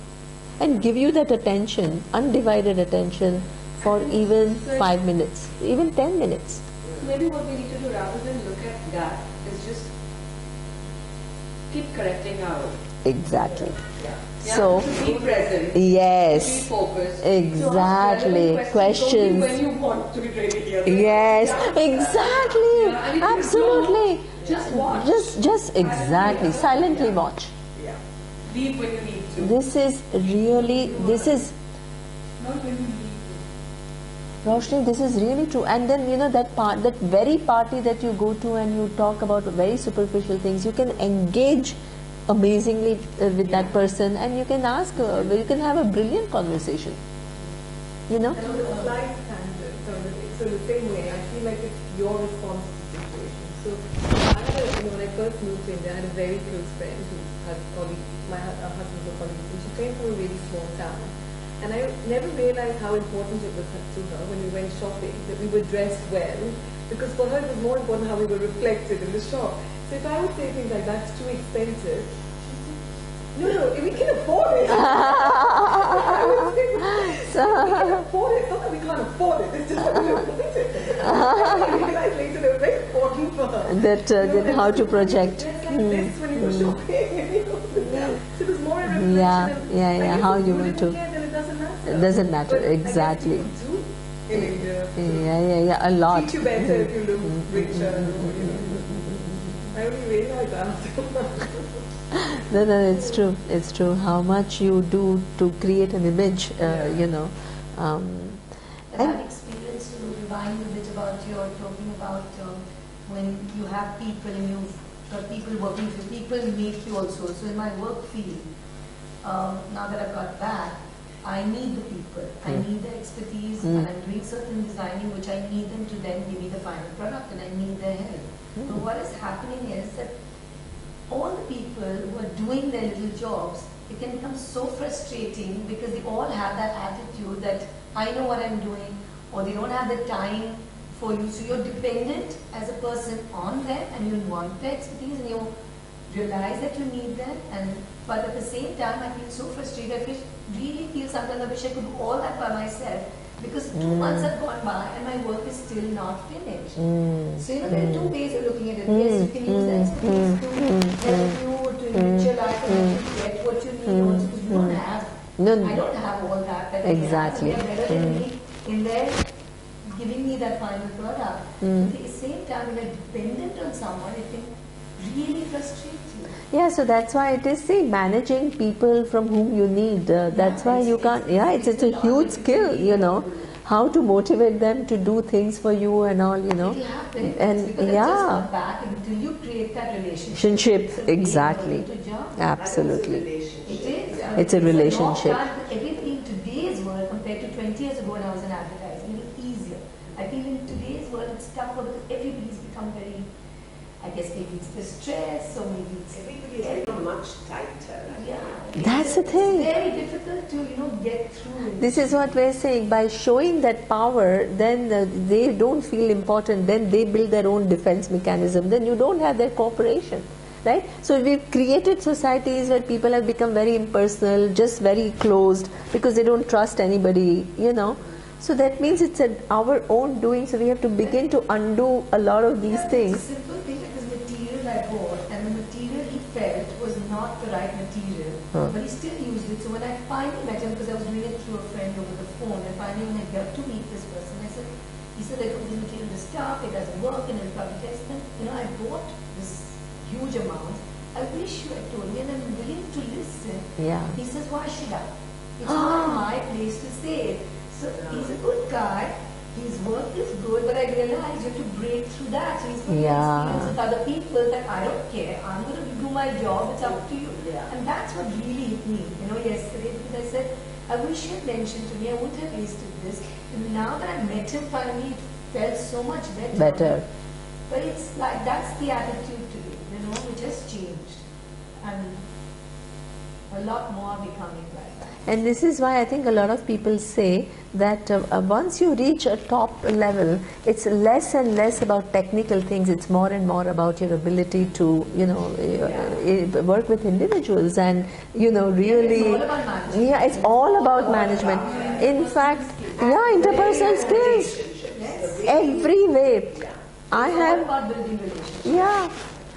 and give you that attention, undivided attention, for even 5 minutes, even 10 minutes. Maybe what we need to do rather than look at that is just keep correcting our. Exactly. Yeah. So, to be present. yes, Be focused. exactly. To ask relevant Questions. only when you want to be really here. Yes, Yeah. exactly. Yeah, and if you Absolutely. don't, just watch. Just exactly. Silently watch. Yeah. Leave when you need to. This is Not when you need Roshni, this is really true. And then, you know, that very party that you go to and you talk about very superficial things, you can engage amazingly with that person, and you can ask, you can have a brilliant conversation. You know? to. Life standards. So the same way, I feel like it's your response to the situation. So I had when I first moved to India, I had a very close friend who had colleagues, my husband's a colleague, and she came from a really small town. And I never realized how important it was to her when we went shopping that we were dressed well, because for her it was more important how we were reflected in the shop. So if I would say things like, that's too expensive, no, we can afford it. I would say, we can afford it. Not that we can't afford it, it's just that we don't want it. I realized later that it was very important for her. That how to project. Dress like this when you go shopping. So it was more a reflection of Yeah, how you want want to. Then it doesn't matter. It doesn't matter, But I guess exactly. people do in India. Yeah, a lot. Treat you better if you look richer. You know. I only realized that. No, it's true. It's true. How much you do to create an image, you know. That experience to rewind a bit about your talking about when you have people and you've got people working with you, people make you also. So in my work field, now that I've got back, I need the people, I need the expertise, and I'm doing certain designing which I need them to then give me the final product, and I need their help. But what is happening is that all the people who are doing their little jobs, it can become so frustrating because they all have that attitude that I know what I'm doing, or they don't have the time for you. So you're dependent as a person on them, and you want their expertise, and you realize that you need them, but at the same time I feel so frustrated. I really feel sometimes I wish I could do all that by myself, because 2 months have gone by and my work is still not finished. So there are two ways of looking at it. Yes, you can use the expertise to help you to enrich your life and to get what you need also, because you don't have, I don't have all that Exactly. they have. They're better than me in there giving me that final product. At the same time, when you're dependent on someone, it can really frustrate you. Yeah, so that's why it is, see, managing people from whom you need. That's why you can't, it's a huge skill, you know, how to motivate them to do things for you and all, you know. It happens. And because it's just not back until you create that relationship. Exactly. Absolutely. It is. It's a relationship. Everything in today's world compared to 20 years ago when I was in advertising, it was easier. I feel in today's world it's tougher because everybody's become very, I guess maybe it's the stress, or maybe it's Everybody has become much tighter. yeah. That's the thing. It's very difficult to get through. This is what we're saying. By showing that power, then they don't feel important. Then they build their own defense mechanism. Then you don't have their cooperation, right? So we've created societies where people have become very impersonal, just very closed, because they don't trust anybody, you know. So that means it's our own doing. So we have to begin to undo a lot of these things. It's a simple thing like this material I bought, and the material he felt was not the right material, but he still used it. So when I finally met him, because I was doing it through a friend over the phone, and finally when I got to meet this person, he said that the material is tough, it doesn't work, and it'll probably test them. I bought this huge amount. I wish you had told me, and I'm willing to listen. Yeah. He says, why should I? It's not my place to say it. So he's a good guy. His work is good, but I realize you have to break through that. So he's going to experience with other people that I don't care. I'm going to do my job. It's up to you. And that's what really hit me, yesterday, because I said, I wish you had mentioned to me. I wouldn't have wasted this. And now that I met him finally, it felt so much better. But it's like that's the attitude today, which has changed, and a lot more are becoming like that. And this is why I think a lot of people say that once you reach a top level, it's less and less about technical things. It's more and more about your ability to, work with individuals and, really. It's all about management. Yeah, it's all about management. In fact, interpersonal skills. Every way. I It's have. all about building relationships. Yeah.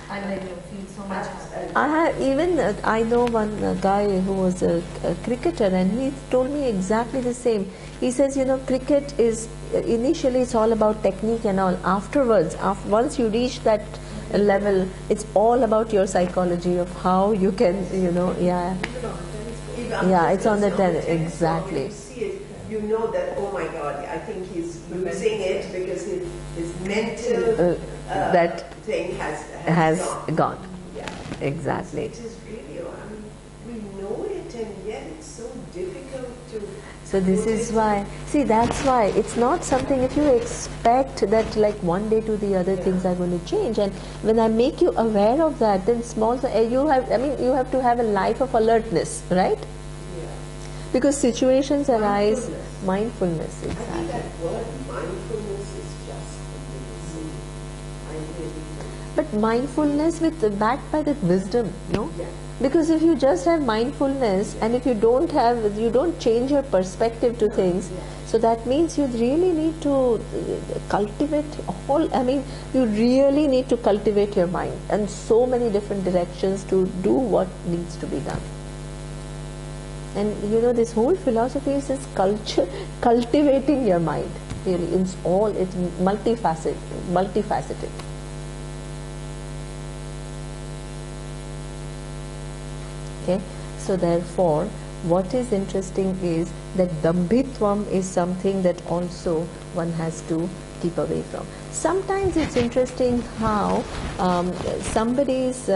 And then you feel so much happy. I know one guy who was a cricketer, and he told me exactly the same. He says, cricket is, initially it's all about technique and all. Afterwards, once you reach that level, it's all about your psychology of how you can, it's on the tennis, exactly. You see it, you know that, oh my God, I think he's losing it because his mental that thing has gone. Yeah. Exactly. It is really, we know it, and yet it's so difficult to. So this is why, that's why it's not something, if you expect that like one day to the other things are going to change, and when I make you aware of that, then you have to have a life of alertness, right? Yeah. Because situations arise, mindfulness, I think exactly. that word mindfulness is just amazing. I really do. But mindfulness backed by that wisdom, no? Yeah. Because if you just have mindfulness, and if you don't change your perspective to things, so that means you really need to cultivate you really need to cultivate your mind and so many different directions to do what needs to be done. And this whole philosophy is this cultivating your mind. Really, it's multifaceted. Okay, so therefore, what is interesting is that dambhitvam is something that also one has to keep away from. Sometimes it's interesting how somebody's,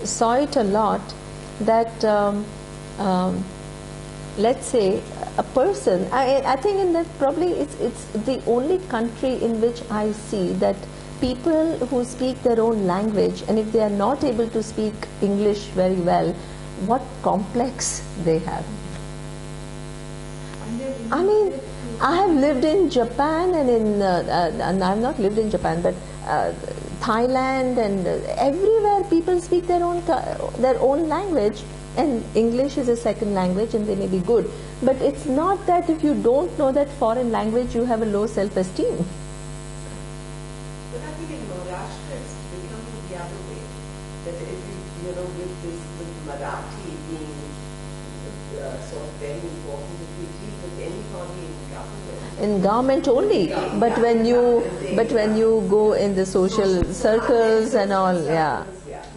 saw it a lot that let's say a person, I think in that probably it's the only country in which I see that people who speak their own language, and if they are not able to speak English very well, what complex they have. I mean, I have lived in Japan and and I have not lived in Japan, but Thailand and everywhere people speak their own language, and English is a second language and they may be good. But it's not that if you don't know that foreign language you have a low self-esteem. But I think in Maharashtra it's becoming the other way. That if you know, with Marathi being sort of very important, if you deal with anybody in government Only, but when you go in the social circles and all, yeah.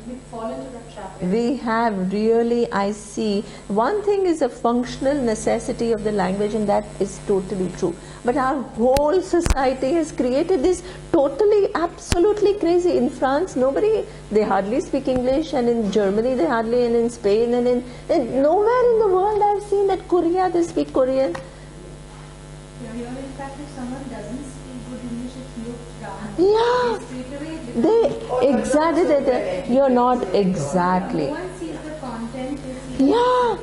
We fall into that trap. We have really, I see, one thing is a functional necessity of the language, and that is totally true. But our whole society has created this totally, absolutely crazy. In France, they hardly speak English, and in Germany they hardly, and in Spain, and nowhere in the world I've seen that Korea, they speak Korean. Here, in fact, if someone doesn't speak good English, it's looked down. Yeah. You're not exactly. No one sees the content. Yeah. I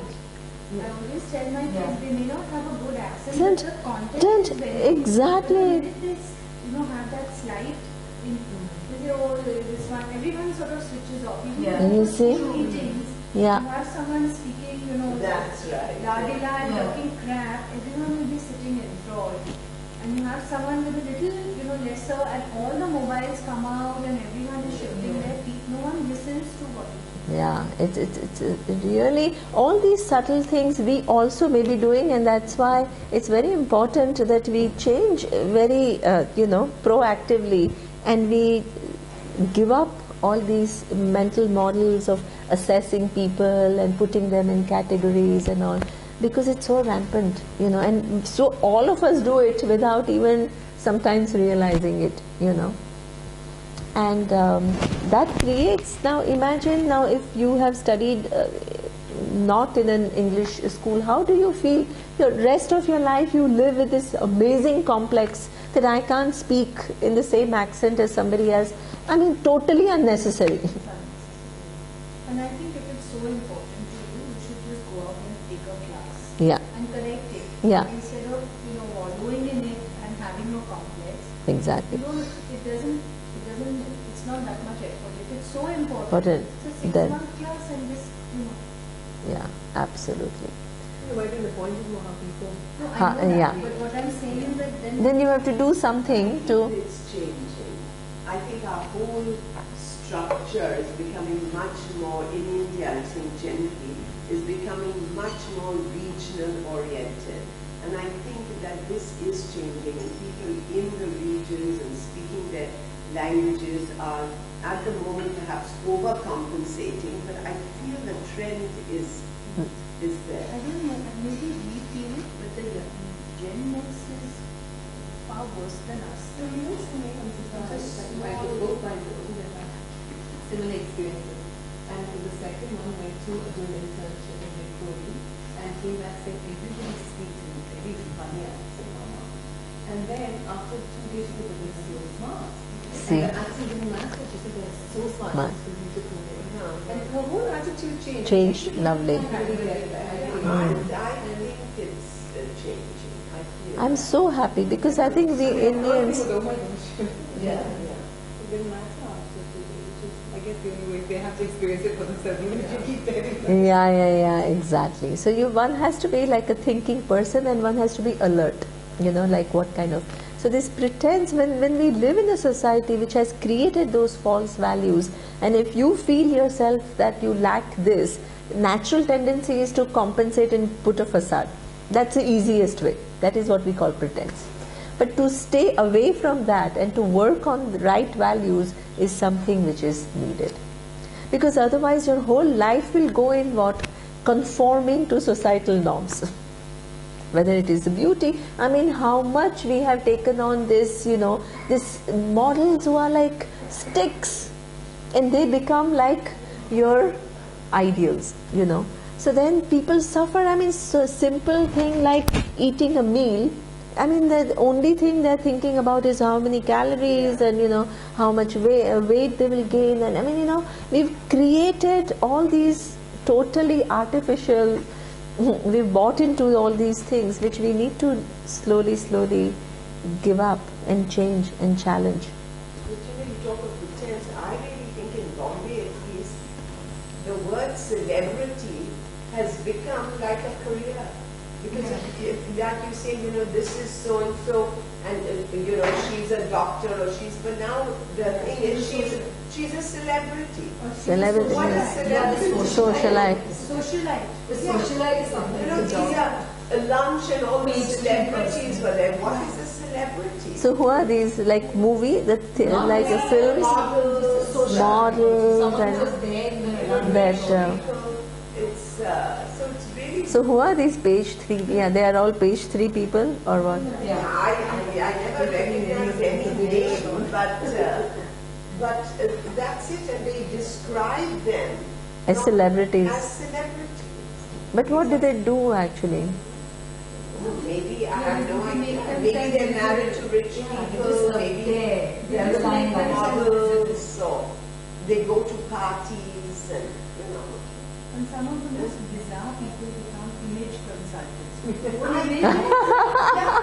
always tell my kids, they may not have a good accent, but the content is very exactly. good. They have that slight, this one, everyone sort of switches off. Even You see? meetings, Yeah. you have someone speaking, That's right. la-di-la and talking crap, everyone will be sitting enthralled. And you have someone with a little, lesser, and all the mobiles come out and everyone is shifting their feet. No one listens to what you Yeah, it's really, all these subtle things we also may be doing, and that's why it's very important that we change very, proactively, and we give up all these mental models of assessing people and putting them in categories and all, because it's so rampant, and so all of us do it without even sometimes realizing it, and that creates, now imagine now if you have studied not in an English school, how do you feel the rest of your life? You live with this amazing complex that I can't speak in the same accent as somebody else. I mean, totally unnecessary. And I think if it's so important to you, you should just go out and take a class. Yeah. And correct it. Yeah. Instead of, wallowing in it and having no complex. Exactly. It's not that much effort. If it's so important, Important, it's a then- 6-month class and just, Yeah, absolutely. But then the point is more how people. No, I know that, yeah. but what I'm saying is that Then you have to do something to. It's changing. I think our whole structure is becoming much more, in India, I think generally, is becoming much more regional oriented. And I think that this is changing, and people in the regions and speaking their languages are at the moment perhaps overcompensating, but I feel the trend is there. I don't know, maybe we feel it, but the Gen X is far worse than us. I could both my daughters and I had similar experiences. And for the second one, went to do an internship in Victoria and came back saying everybody speaks in a very funny accent. And then after 2 days, she was so smart. See. And the accent didn't matter. She said they're so smart. Smart. It's so beautiful. And her whole attitude changed. Changed, lovely. I think it's changing. I feel I'm so happy because I think the Indians. Oh my gosh. yeah. It didn't matter after 2 days. I guess the only way they have to experience it for themselves, even if you keep telling them. Yeah, exactly. So one has to be like a thinking person, and one has to be alert, like what kind of. So this pretense, when we live in a society which has created those false values, and if you feel yourself that you lack this, natural tendency is to compensate and put a facade. That's the easiest way. That is what we call pretense. But to stay away from that and to work on the right values is something which is needed. Because otherwise your whole life will go in what? Conforming to societal norms. Whether it is the beauty, I mean, how much we have taken on this, this models who are like sticks, and they become like your ideals, you know. So then people suffer. I mean, so simple thing like eating a meal. I mean, the only thing they're thinking about is how many calories and, you know, how much weight they will gain. And I mean, you know, we've created all these totally artificial, we've bought into all these things which we need to slowly give up and change and challenge. But you know, you talk of pretense. I really think in Bombay at least, the word celebrity has become like a career. Because like you say, you know, this is so and so, and you know, she's a doctor or she's. But now the thing is, she's a celebrity. Celebrity. What is celebrity? Socialite. Socialite. The socialite is something. You know, these are a lunch and all these celebrities were there. What is a celebrity? So who are these, like movie, like the films, models, and that. It's so it's really. So who are these page 3? Yeah, they are all page 3 people or what? I never recognize any name, but that's it, and they describe them As not celebrities. As celebrities. But what do they do actually? Maybe I have no idea. Maybe they're married to rich people. Maybe they're models, or they go to parties, and you know. And some of the most bizarre people become image consultants. Yeah,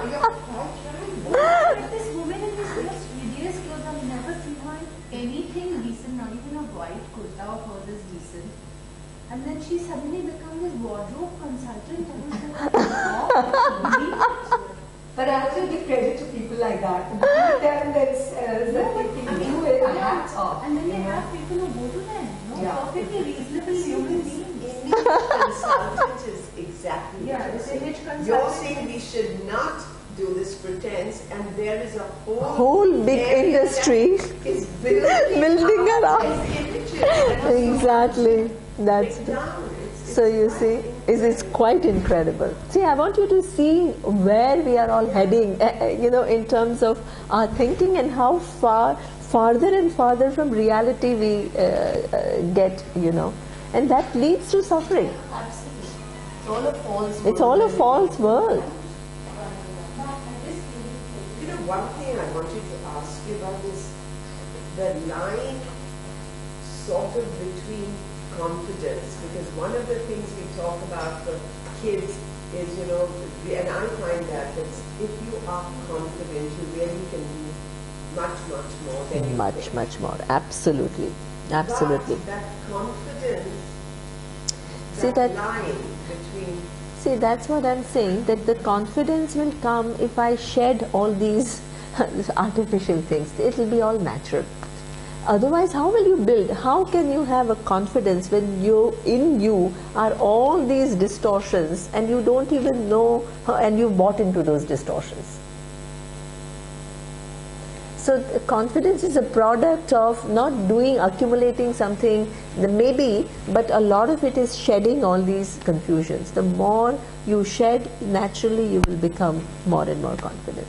you're quite right. Like this woman in this most hideous clothes, I've never seen her in anything decent, not even a white kurta of hers is decent. And then she suddenly becomes this wardrobe consultant. I was like, wow. But I have to give credit to people like that. People tell them themselves that they can do it, a hat off. And then they have people who go to them. No, Yeah. perfectly reasonable human beings. Image consultant is exactly Yeah, what this you're image saying. consultant. You're saying we should not do this pretense, and there is a Whole big area industry that is building around. up these images. Exactly. That's Break down. It's so you see, it's quite incredible. See, I want you to see where we are all heading, you know, in terms of our thinking and how farther and farther from reality we get, you know, and that leads to suffering. Absolutely. It's all a false world. It's all a false world. You know, one thing I wanted to ask you about is the line sort of between confidence, because one of the things we talk about for kids is, you know, and I find that if you are confident, you really can do much more than you think. Much more. Absolutely. Absolutely. But that confidence, See that that- line between. See, that's what I'm saying, that the confidence will come if I shed all these artificial things. It will be all natural. Otherwise, how will you build? How can you have a confidence when in you are all these distortions and you don't even know, and you bought into those distortions? So confidence is a product of not accumulating something, maybe, but a lot of it is shedding all these confusions. The more you shed, naturally you will become more and more confident.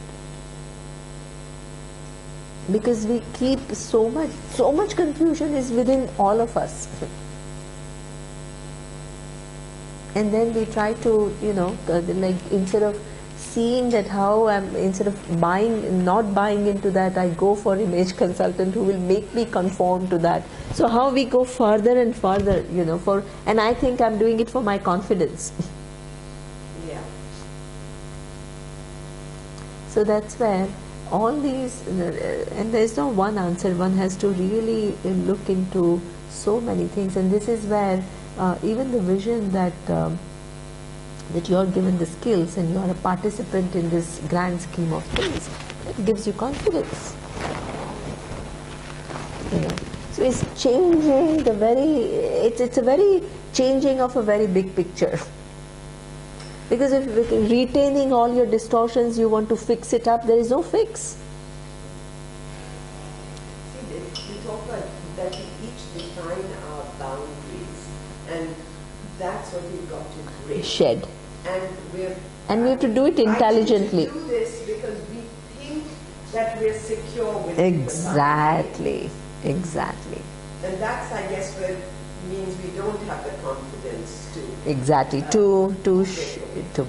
Because we keep so much confusion is within all of us. And then we try to, you know, like instead of seeing that instead of not buying into that, I go for image consultant who will make me conform to that. So how we go further and further, you know, and I think I'm doing it for my confidence. Yeah. So that's where all these, and there's no one answer, one has to really look into so many things, and this is where even the vision that you're given the skills and you're a participant in this grand scheme of things, it gives you confidence. You know, so it's changing it's a very changing of a very big picture. Because if retaining all your distortions, you want to fix it up, there is no fix. See, we talk about that we each define our boundaries, and that's what we've got to break. Shed. And we have to do it intelligently. We do this because we think that we're secure with the Exactly. boundary. And that's, I guess, where means we don't have the confidence to. Exactly, to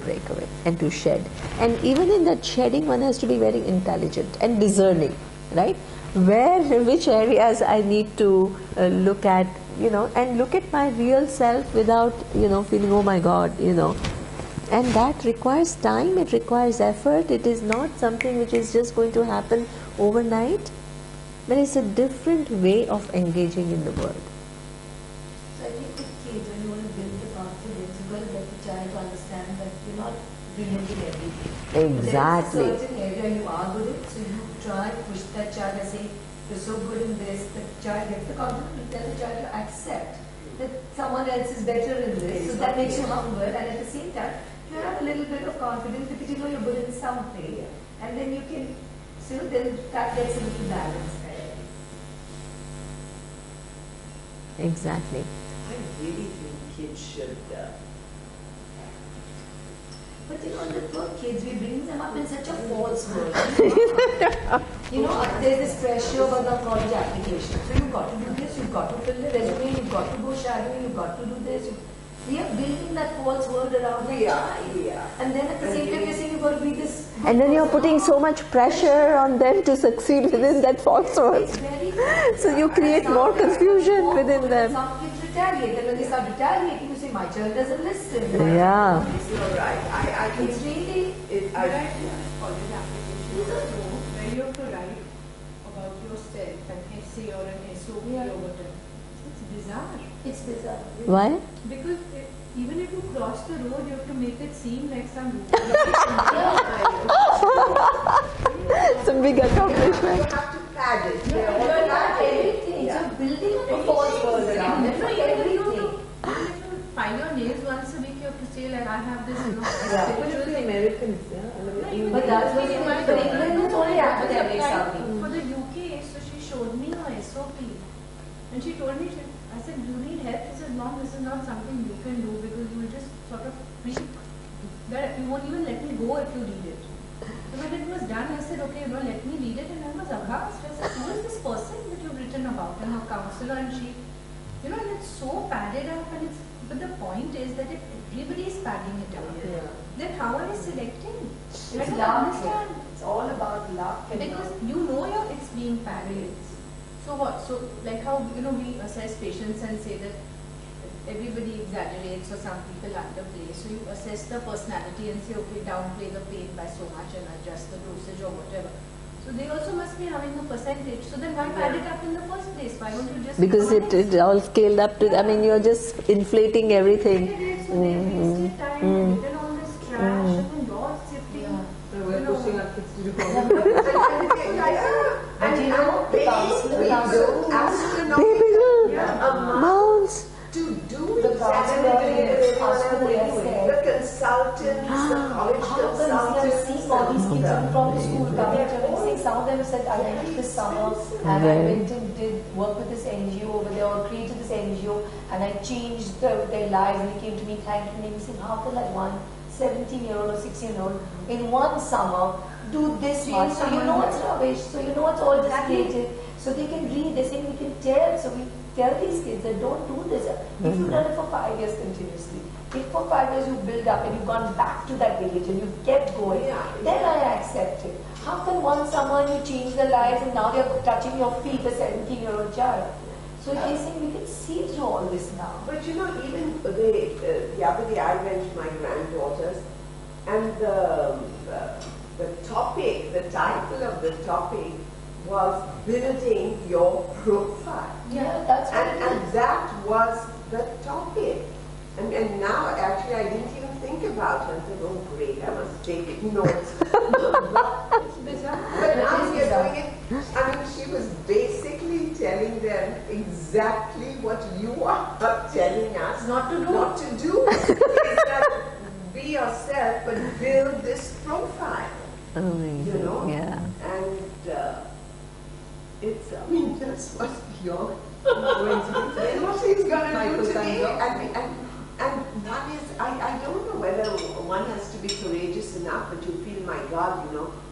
break away and to shed. And even in that shedding, one has to be very intelligent and discerning, right? Which areas I need to look at, and look at my real self without, feeling, oh my God, And that requires time, it requires effort. It is not something which is just going to happen overnight, but it's a different way of engaging in the world. So I think with kids, when you want to build the confidence, you've got to get the child to understand that you're not brilliant in everything. Exactly. There's a certain area you are good at, so you try to push that child and say, you're so good in this, the child gets the confidence to tell the child to accept that someone else is better in this. So that makes you humble, and at the same time, you have a little bit of confidence because you know you're good in something. And then you can, so then that gets a little balance there. Exactly. I really think kids should. But the poor kids, we bring them up in such a false world. There's this pressure about the college application. So you've got to do this, you've got to fill the resume, you've got to go shadowing, you've got to do this. We are building that false world around the child. And then at the same time, we're saying you've got to be this. And then you're putting so much pressure on them to succeed within that false world. So you create more confusion within them. Some kids retaliate, and when they start retaliating, you say, my child doesn't listen. Yeah. You're right. I think It's really. College application where you have to write about yourself, an essay or an SOP or whatever. It's bizarre. It's bizarre. Why? Because even if you cross the road, you have to make it seem like some. It's a big accomplishment. you have to pad it. You're not everything. So building a false world around it. Not everything. File your nails once a week, you have to say like I have this, Especially the Americans, But that's what you might do. England is only academic something. For the UK, so she showed me her SOP. And she told me, I said, do you need help? She said, Mom, this is not something you can do because you will just sort of freak. That you won't even let me go if you read it. So when it was done, I said, okay, let me read it. And I was aghast. I said, who is this person that you've written about? And her counselor, and she, and it's so padded up. But the point is that if everybody is padding it up, then how are you selecting? I don't understand. It's all about luck. Because it's being padded. So what? So like how we assess patients and say that everybody exaggerates or some people underplay. So you assess the personality and say, okay, downplay the pain by so much and adjust the dosage or whatever. So they also must be having a percentage. So then why pad it up in the first place? Why don't you just... Because it all scaled up to, you're just inflating everything. So they wasted time and written all this trash and then you're sifting. We're pushing our kids to do college. And the counselor astronomical Mounts. to do The counselor is the consultants, the college consultants. seeing all these kids from the school coming to me saying, some of them said, I went this summer and I went and did work with this NGO over there or created this NGO and I changed their lives, and they came to me thanking me saying, how can like one 17-year-old or 16-year-old in one summer do this much? So you know it's rubbish, so you know it's all just created. So they can read, they say we can tell, so we tell these kids that don't do this. If you've done it for 5 years continuously, if for 5 years you build up and you've gone back to that village and you've kept going, then I accept it. How can one summer you change their lives and now they're touching your feet, a 17-year-old child? So they're saying we can see through all this now. But even the other day I went to my granddaughters and the topic, the title of the topic was building your profile. Yeah, that's what it is. And that was the topic. And now actually I didn't even think about it. I said, oh great, I must take notes. It's bizarre. But now we are doing it. She was basically telling them exactly what you are telling us Not to do. not to do. Is that be yourself, but build this profile. Amazing. Yeah. And it's, that's what you're going to do. That's what he's going to do today. And one is, I don't know whether one has to be courageous enough, but you feel, my God,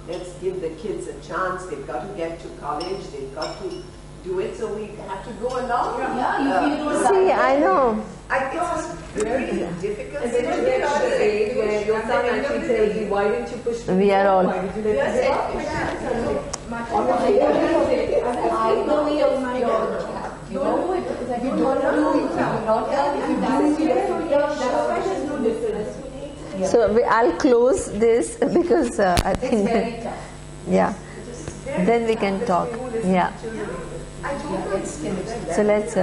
let's give the kids a chance. They've got to get to college. They've got to do it. So we have to go along. Yeah, you feel See, I know. It was very difficult. And then you get to the age where your son actually tells you, why didn't you push me? We are all- Why did you let me give up? I know you're my daughter. Don't do it because I don't want to do it. If you do it, So I'll close this because I it's think, very tough. yeah, then we can talk. Yeah. So let's.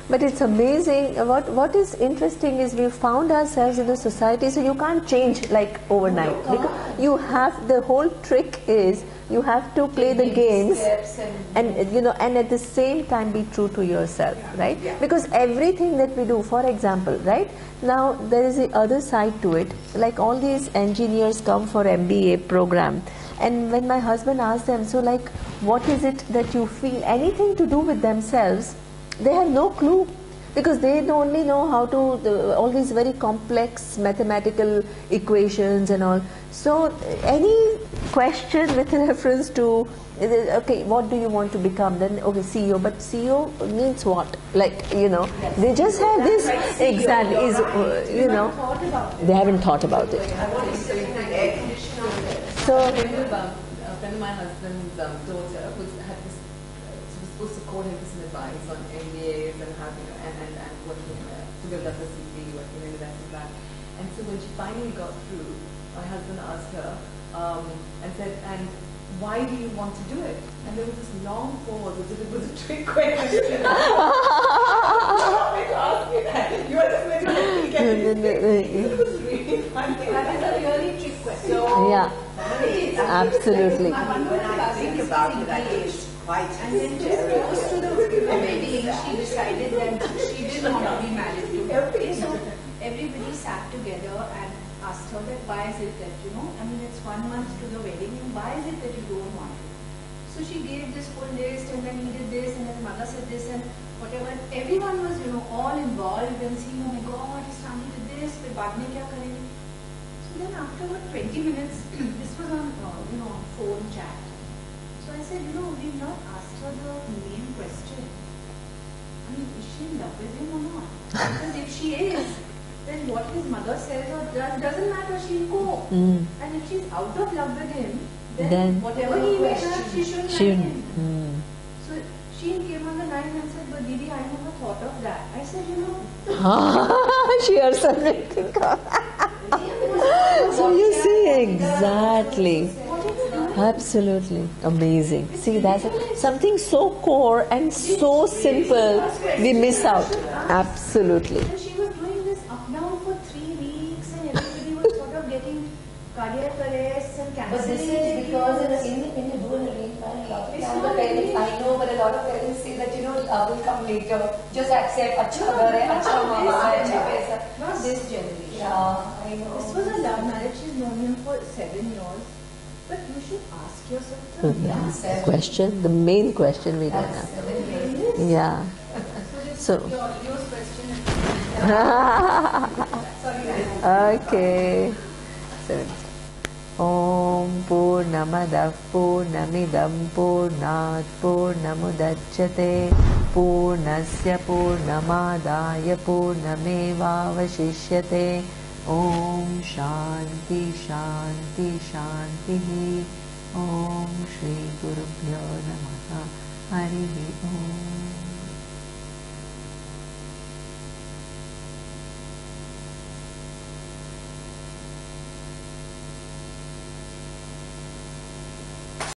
But it's amazing. What is interesting is we found ourselves in a society, so you can't change like overnight. Because you have, the whole trick is you have to play the games, and and at the same time be true to yourself, right? Because everything that we do, for example, right now there is the other side to it. Like all these engineers come for MBA program, and when my husband asked them, so like, what is it that you feel anything to do with themselves? They have no clue, because they only know how to all these very complex mathematical equations and all. So any question with reference to okay, what do you want to become? Then okay, CEO, but CEO means what? Like they just have this exactly is they haven't thought about it. So A friend of my husband's daughter was supposed to call him for some advice on MBAs and how and working to build up a CV, working in investment bank. And so when she finally got through, my husband asked her and said, "And why do you want to do it?" And there was this long pause as if it was a trick question. You were just meant to get it. It was really funny. That is a really trick question. yeah, absolutely. When I think about it, I think it's quite And then just close to the wedding, she decided that she didn't want to be married to her. So everybody sat together and asked her that why is it that, it's 1 month to the wedding, and why is it that you don't want it? So she gave this full list, and then he did this, and his mother said this, and whatever. Everyone was, all involved and saying, oh my God, his family did this, but baad mein kya karenge? So then after about 20 minutes, this was on, phone chat. So I said, we've not asked her the main question. I mean, is she in love with him or not? Because if she is, then what his mother says or does doesn't matter, she'll go. And if she's out of love with him, then whatever he may have, she shouldn't marry him. So she came on the line and said, but Didi, I never thought of that. I said, She herself will think of. So you see, exactly. Absolutely amazing. See, that's something so core and so simple, we miss out. Absolutely. And she was doing this up down for 3 weeks, and everybody was sort of getting cardiac arrests and cancer. But this is because when you do an arranged marriage, a lot of times the parents, I know, but a lot of parents say that, love will come later. Just accept, acha ghar hai, acha mama hai, acha paisa. Not this generation. Yeah, I know. This was a love marriage. She's known him for 7 years. But you should ask yourself the Question, the main question we don't have. Yeah. So. yours question. Okay. So, Om Purnamadav Purnamidam Purnat Purnamudachyate Purnasya Purnamadaya Purnamevavashishyate Om Shanti Shanti Shanti Om Shri Gurubhyo Namaha Harihi Om